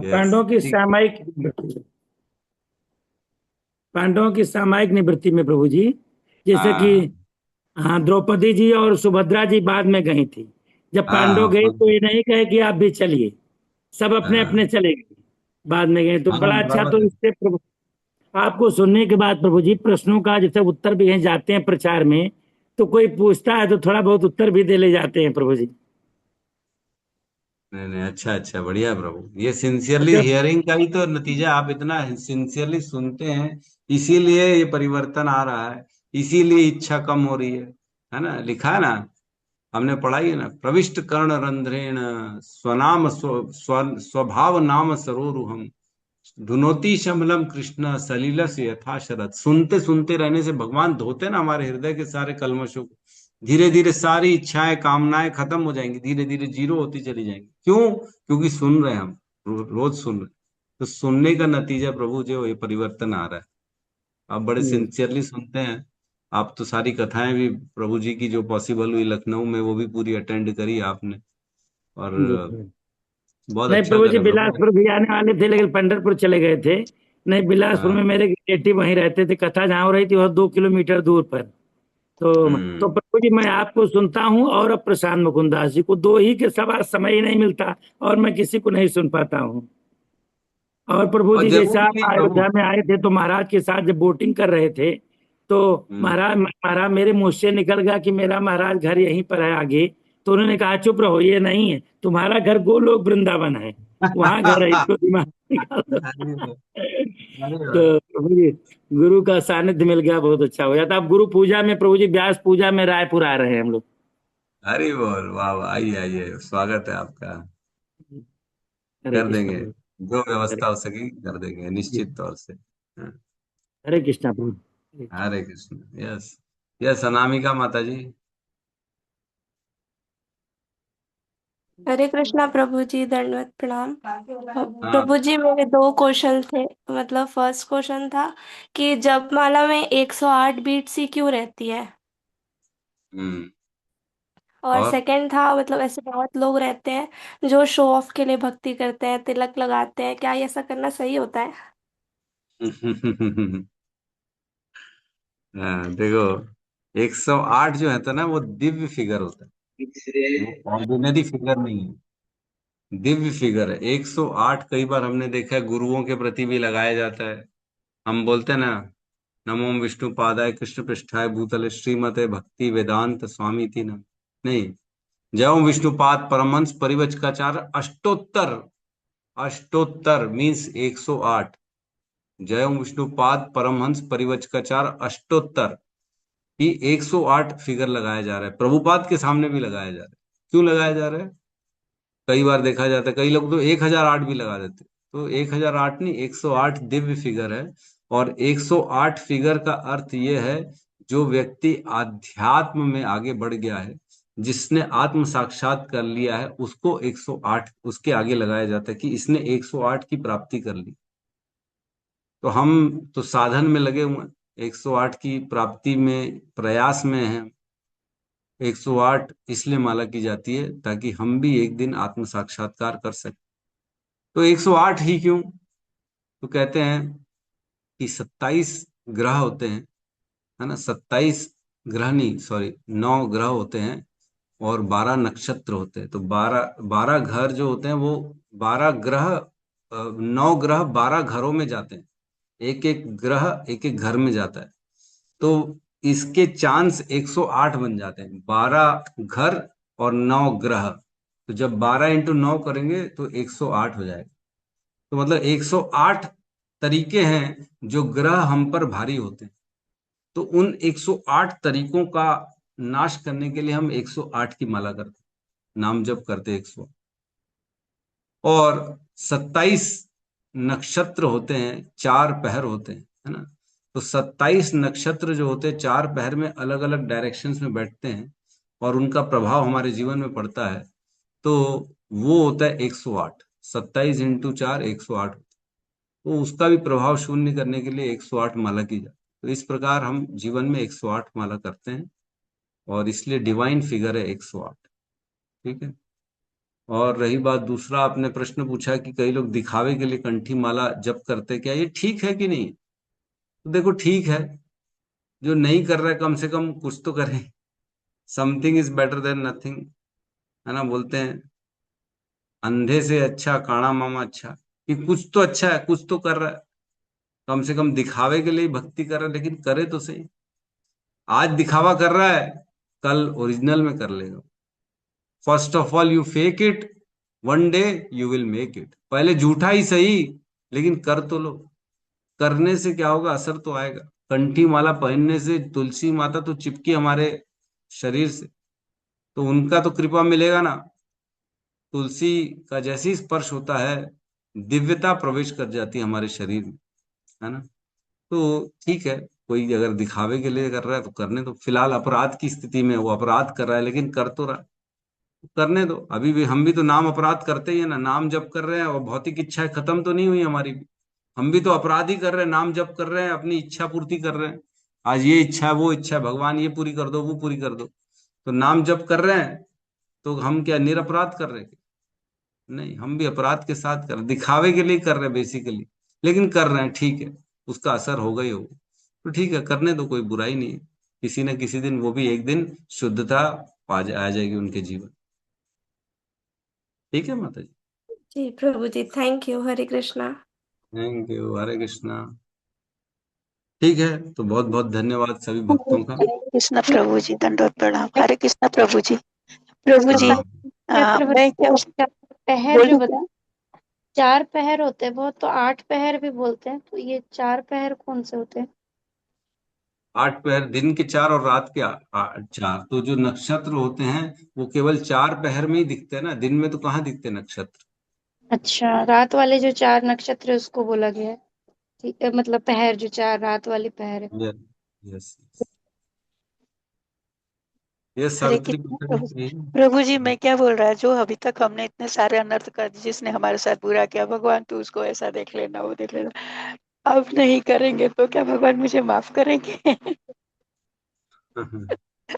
पांडवों की ठीक। निवृत्ति में प्रभु जी, जैसे कि हाँ, हाँ द्रौपदी जी और सुभद्रा जी बाद में गई थी। जब पांडव हाँ, गए तो ये नहीं कहे कि आप भी चलिए, सब अपने अपने हाँ, चले गए, बाद में गए तो हाँ, बड़ा अच्छा। बराबर तो है। इससे प्रभु आपको सुनने के बाद प्रभु जी प्रश्नों का जैसे उत्तर भी कहीं जाते हैं प्रचार में, तो कोई पूछता है तो थोड़ा बहुत उत्तर भी दे ले जाते हैं प्रभु जी। नहीं नहीं, अच्छा अच्छा, बढ़िया प्रभु। ये सिंसियरली अच्छा। हियरिंग का ही तो नतीजा, आप इतना सिंसियरली सुनते हैं, इसीलिए ये परिवर्तन आ रहा है, इसीलिए इच्छा कम हो रही है ना? लिखा है ना, हमने पढ़ाई है ना, प्रविष्ट कर्ण रंध्रेण स्वनाम स्वभाव नाम सरोरुहम धुनोती शमलम कृष्ण सलिलस यथा शरद। सुनते सुनते रहने से भगवान धोते ना हमारे हृदय के सारे कल्मशों को। धीरे धीरे सारी इच्छाएं कामनाएं खत्म हो जाएंगी, धीरे धीरे जीरो होती चली जाएंगी। क्यों? क्योंकि सुन रहे हैं हम, रोज सुन रहे हैं। तो सुनने का नतीजा प्रभु जो ये परिवर्तन आ रहा है। आप बड़े सिंसियरली सुनते हैं। आप तो सारी कथाएं भी प्रभु जी की जो पॉसिबल हुई लखनऊ में वो भी पूरी अटेंड करी आपने, और जी। बहुत नहीं अच्छा प्रभु जी, लगा प्रभु। बिलासपुर भी आने वाले थे लेकिन पंढरपुर चले गए थे। नहीं, बिलासपुर हाँ। में मेरे रिलेटिव वहीं रहते थे, कथा जहाँ हो रही थी वह 2 किलोमीटर दूर पर। तो हम्म। प्रभु जी, मैं आपको सुनता हूँ और अब प्रशांत मुकुंदास जी को, दो ही के सवा समय ही नहीं मिलता और मैं किसी को नहीं सुन पाता हूँ। और प्रभु और जी, जैसे जरूरी आप नहीं प्रभु। अयोध्या में आए थे तो महाराज के साथ जब बोटिंग कर रहे थे तो हम्म। महाराज महाराज मेरे मुंह से निकल गया कि मेरा महाराज घर यहीं पर है आगे। तो उन्होंने कहा चुप रहो, ये नहीं है तुम्हारा घर, गोलोक वृंदावन है, वहां घर है, इसको दिमाग निकालो। अरे वाह, अरे वाह। तो प्रभु जी, गुरु का सानिध्य मिल गया, बहुत अच्छा हो जाता। अब गुरु पूजा में प्रभु जी, व्यास पूजा में रायपुर आ रहे हैं हम लोग। अरे बोल, वाह वाह, आइए आइए, स्वागत है आपका। हरे कर कृष्ण देंगे, प्रभु। जो हरे व्यवस्था हो सकेगी कर देंगे जी, निश्चित तौर से। हाँ। हरे कृष्ण प्रभु। हरे कृष्ण। यस। यस, अनामिका माता जी। हरे कृष्णा प्रभु जी, दंडवत प्रणाम। हाँ। प्रभु जी, मेरे दो क्वेश्चन थे। मतलब फर्स्ट क्वेश्चन था कि जपमाला में 108 बीट सी क्यों रहती है। हम्म। और और सेकंड था, मतलब ऐसे बहुत लोग रहते हैं जो शो ऑफ के लिए भक्ति करते हैं, तिलक लगाते हैं, क्या ये ऐसा करना सही होता है। हाँ, देखो, 108 जो है तो ना वो दिव्य फिगर होता है, वो ऑर्डिनरी फिगर नहीं है, दिव्य फिगर है। 108 कई बार हमने देखा है गुरुओं के प्रति भी लगाया जाता है। हम बोलते हैं ना, नमो विष्णु पादाय कृष्ण पृष्ठाय भूतले श्रीमते भक्ति वेदांत स्वामी थी ना, नहीं, जय ओम विष्णुपाद परमहंस परिवचकाचार्य अष्टोत्तर। अष्टोत्तर मीन्स 108। जय ओम विष्णुपाद परमहंस परिवचकाचार्य अष्टोत्तर ही 108 फिगर लगाया जा रहा है। प्रभुपाद के सामने भी लगाया जा रहा है। क्यों लगाया जा रहा है? कई बार देखा जाता है, कई लोग तो 1008 भी लगा देते, तो 1008 नहीं, 108 दिव्य फिगर है। और 108 फिगर का अर्थ यह है, जो व्यक्ति आध्यात्म में आगे बढ़ गया है, जिसने आत्म साक्षात कर लिया है, उसको 108 उसके आगे लगाया जाता है कि इसने 108 की प्राप्ति कर ली। तो हम तो साधन में लगे हुए हैं, 108 की प्राप्ति में प्रयास में हैं। 108 इसलिए माला की जाती है ताकि हम भी एक दिन आत्म साक्षात्कार कर सकें। तो 108 ही क्यों? तो कहते हैं कि 27 ग्रह होते हैं, है ना, 27 ग्रह नहीं, सॉरी, 9 ग्रह होते हैं और 12 नक्षत्र होते हैं। तो 12 12 घर जो होते हैं वो 12 ग्रह, 9 ग्रह 12 घरों में जाते हैं। एक एक ग्रह एक एक घर में जाता है। तो इसके चांस 108 बन जाते हैं, 12 घर और 9 ग्रह। तो जब 12 × 9 करेंगे तो 108 हो जाएगा। तो मतलब 108 तरीके हैं जो ग्रह हम पर भारी होते हैं। तो उन 108 तरीकों का नाश करने के लिए हम 108 की माला करते हैं, नाम जप करते हैं 108। और 27 नक्षत्र होते हैं, 4 पहर होते हैं, है ना। तो 27 नक्षत्र जो होते हैं 4 पहर में अलग अलग डायरेक्शंस में बैठते हैं और उनका प्रभाव हमारे जीवन में पड़ता है। तो वो होता है 108। 27 × 4 108। तो उसका भी प्रभाव शून्य करने के लिए 108 माला की जाती है। तो इस प्रकार हम जीवन में 108 माला करते हैं और इसलिए डिवाइन फिगर है 108। ठीक है। और रही बात दूसरा, आपने प्रश्न पूछा कि कई लोग दिखावे के लिए कंठी माला जप करते, क्या ये ठीक है कि नहीं? तो देखो, ठीक है। जो नहीं कर रहा है कम से कम कुछ तो करे। Something is better than nothing, है ना, बोलते हैं अंधे से अच्छा काणा मामा अच्छा। कि कुछ तो अच्छा है, कुछ तो कर रहा है। कम से कम दिखावे के लिए भक्ति कर रहा है, लेकिन करे तो सही। आज दिखावा कर रहा है, कल ओरिजिनल में कर लेगा। First of all you fake it, one day you will make it. पहले झूठा ही सही, लेकिन कर तो लो। करने से क्या होगा, असर तो आएगा। कंठी माला पहनने से तुलसी माता तो चिपकी हमारे शरीर से, तो उनका तो कृपा मिलेगा ना। तुलसी का जैसे ही स्पर्श होता है दिव्यता प्रवेश कर जाती है हमारे शरीर में, है ना। तो ठीक है, कोई अगर दिखावे के लिए कर रहा है तो करने दो। फिलहाल अपराध की स्थिति में वो अपराध कर रहा है, लेकिन कर तो रहा है, करने दो। अभी भी हम भी तो नाम अपराध करते ही है ना, नाम जप कर रहे हैं और भौतिक इच्छाएं खत्म तो नहीं हुई हमारी भी। हम भी तो अपराध ही कर रहे हैं, नाम जप कर रहे हैं, अपनी इच्छा पूर्ति कर रहे हैं। आज ये इच्छा है, वो इच्छा है, भगवान ये पूरी कर दो, वो पूरी कर दो। तो नाम जप कर रहे हैं, तो हम क्या निरपराध कर रहे हैं? नहीं, हम भी अपराध के साथ कर रहे हैं, दिखावे के लिए कर रहे हैं बेसिकली, लेकिन कर रहे हैं, ठीक है। उसका असर होगा ही होगा, तो ठीक है, करने दो, कोई बुराई नहीं है। किसी न किसी दिन वो भी एक दिन शुद्धता आ जाएगी उनके जीवन। ठीक है माता जी। जी प्रभु जी, thank you. Hare Krishna. Thank you, Hare Krishna. ठीक है, तो बहुत बहुत धन्यवाद सभी भक्तों का। हरे कृष्ण प्रभु जी, दंडवत प्रणाम। हरे कृष्ण प्रभु जी। प्रभु जी, हाँ, मैं क्या चार पहर जो बोलूं? बता, 4 पहर होते हैं बहुत, तो 8 पहर भी बोलते हैं, तो ये 4 पहर कौन से होते हैं? 8 पहर, दिन के 4 और रात के 4। तो जो नक्षत्र होते हैं वो केवल 4 पहर में ही दिखते हैं ना, दिन में तो कहाँ दिखते नक्षत्र। अच्छा, रात वाले जो 4 नक्षत्र है उसको बोला गया है। ठीक है, मतलब पहर जो 4 रात वाली पहर है। यस, यस, ये हरे सावित्री कृष्ण माता प्रभु। जी। प्रभु जी, मैं क्या बोल रहा है, जो अभी तक हमने इतने सारे अनर्थ कर दिए, जिसने हमारे साथ बुरा किया, भगवान तू उसको ऐसा देख लेना, वो देख लेना, अब नहीं करेंगे तो क्या भगवान मुझे माफ करेंगे?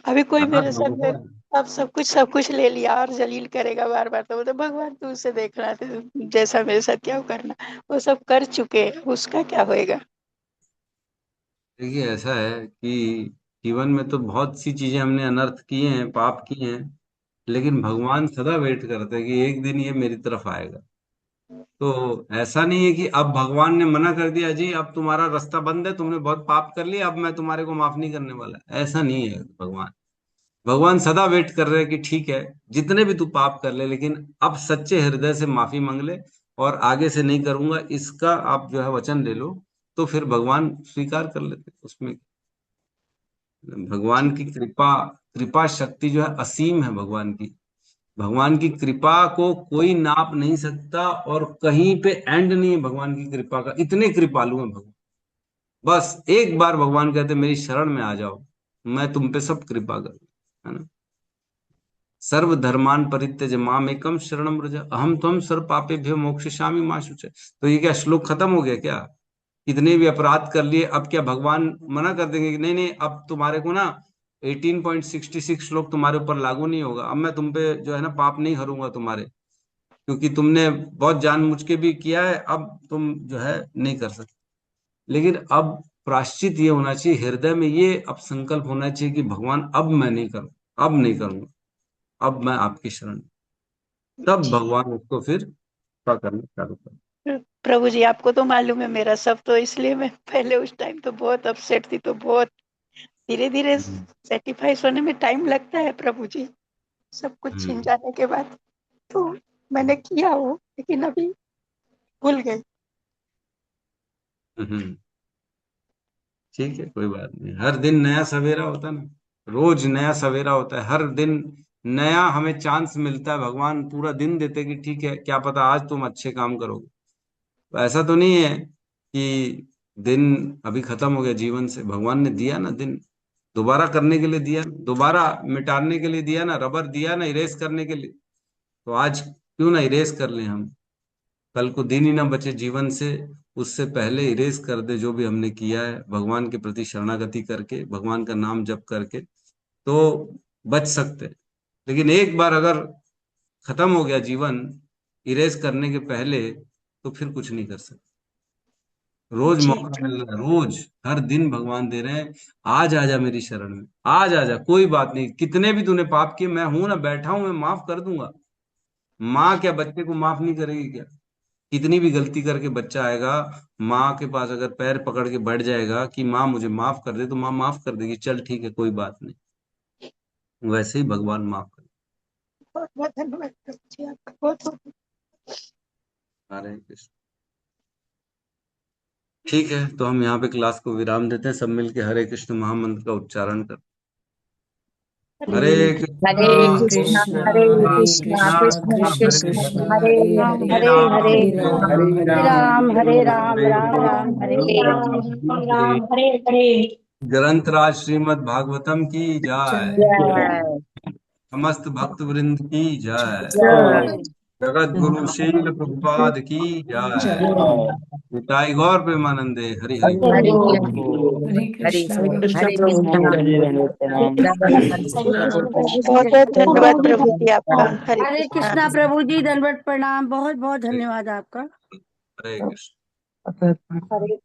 अभी कोई हाँ, मेरे तो साथ में, होगा। अब सब कुछ ले लिया और जलील करेगा बार बार, तो भगवान तू उसे देखना, तो जैसा मेरे साथ क्या वो करना, वो सब कर चुके हैं, उसका क्या होएगा? देखिए, ऐसा है कि जीवन में तो बहुत सी चीजें हमने अनर्थ किए हैं, पाप किए हैं, लेकिन भगवान सदा वेट करते हैं कि एक दिन ये मेरी तरफ आएगा। तो ऐसा नहीं है कि अब भगवान ने मना कर दिया, जी अब तुम्हारा रास्ता बंद है, तुमने बहुत पाप कर लिया, अब मैं तुम्हारे को माफ नहीं करने वाला, ऐसा नहीं है। भगवान भगवान सदा वेट कर रहे हैं कि ठीक है, जितने भी तू पाप कर ले, लेकिन अब सच्चे हृदय से माफी मांग ले, और आगे से नहीं करूंगा, इसका आप जो है वचन ले लो। तो फिर भगवान स्वीकार कर लेते हैं उसमें। भगवान की कृपा, कृपा शक्ति जो है असीम है भगवान की। भगवान की कृपा को कोई नाप नहीं सकता, और कहीं पे एंड नहीं है भगवान की कृपा का, इतने कृपालु हैं भगवान। बस एक बार भगवान कहते मेरी शरण में आ जाओ, मैं तुम पे सब कृपा करूँ, है ना। सर्वधर्मान परित्यज्य माम एकम शरणम व्रज अहम त्वं सर्व पापेभ्यो मोक्षयिष्यामि मा शुचः। तो ये क्या श्लोक खत्म हो गया क्या? कितने भी अपराध कर लिए, अब क्या भगवान मना कर देंगे कि नहीं नहीं, अब तुम्हारे को ना 18.66 श्लोक तुम्हारे ऊपर लागू नहीं होगा, अब मैं तुम पे जो है ना पाप नहीं करूंगा तुम्हारे, क्योंकि तुमने बहुत जानबूझ के भी किया है, अब तुम जो है नहीं कर सकते। लेकिन अब प्राश्चित ये होना चाहिए, हृदय में ये अब संकल्प होना चाहिए कि भगवान अब मैं नहीं करूँ, अब नहीं करूंगा, अब मैं आपकी शरण में। तब जी भगवान उसको फिर कृपा करना चालू कर। प्रभु जी, आपको तो मालूम है मेरा सब, तो इसलिए मैं पहले उस टाइम तो बहुत अपसेट थी, तो बहुत धीरे धीरे हम्म, सेटिस्फाई होने में टाइम लगता है प्रभु जी, सब कुछ छिन हम्म, जाने के बाद। तो मैंने किया वो, लेकिन अभी भूल गई। हम्म। ठीक है, कोई बात नहीं, हर दिन नया सवेरा होता है ना, रोज नया सवेरा होता है, हर दिन नया हमें चांस मिलता है। भगवान पूरा दिन देते कि ठीक है, क्या पता आज तुम अच्छे काम करोगे। तो ऐसा तो नहीं है कि दिन अभी खत्म हो गया जीवन से, भगवान ने दिया ना दिन, दोबारा करने के लिए दिया, दोबारा मिटाने के लिए दिया ना, रबर दिया ना इरेज करने के लिए। तो आज क्यों ना इरेज कर लें हम, कल को दिन ही ना बचे जीवन से, उससे पहले इरेज कर दे जो भी हमने किया है, भगवान के प्रति शरणागति करके, भगवान का नाम जप करके, तो बच सकते हैं। लेकिन एक बार अगर खत्म हो गया जीवन इरेज करने के पहले, तो फिर कुछ नहीं कर सकते। रोज जी मौका मिल रहा है, रोज हर दिन भगवान दे रहे हैं, आज आजा मेरी शरण में, आज आजा, कोई बात नहीं, कितने भी तूने पाप किए, मैं हूं ना, बैठा हूं, मैं माफ कर दूंगा। माँ क्या बच्चे को माफ नहीं करेगी क्या? कितनी भी गलती करके बच्चा आएगा, माँ के पास अगर पैर पकड़ के बैठ जाएगा कि माँ मुझे माफ कर दे, तो माँ माफ कर देगी, चल ठीक है कोई बात नहीं। वैसे ही भगवान माफ कर। बहुत बहुत धन्यवाद प्रभु जी, आपका बहुत बहुत। हरे कृष्ण। ठीक है, तो हम यहाँ पे क्लास को विराम देते हैं, सब मिलके हरे कृष्ण महामंत्र का उच्चारण कर। हरे हरे कृष्णा कृष्णा कृष्णा कृष्ण कृष्णा कृष्ण हरे हरे हरे हरे हरे राम हरे हरे राम हरे राम राम हरे हरे राम हरे हरे। ग्रंथ राज श्रीमद् भागवतम की जय। जय समस्त भक्त वृंद की जय। जय जगत गुरु शील प्रभुपाद की जय। जय निताई गौर प्रेमानंदे हरि हरि बोल। हरि हरि बोल। हरे कृष्णा हरे प्रभु कृष्ण जी। प्रभु जी दंडवत प्रणाम। कृष्ण प्रभु जी बहुत बहुत धन्यवाद प्रभु जी आपका। हरे हरे कृष्णा। कृष्णा प्रभु जी, दंडवत प्रणाम, बहुत बहुत धन्यवाद आपका। हरे कृष्ण। हरे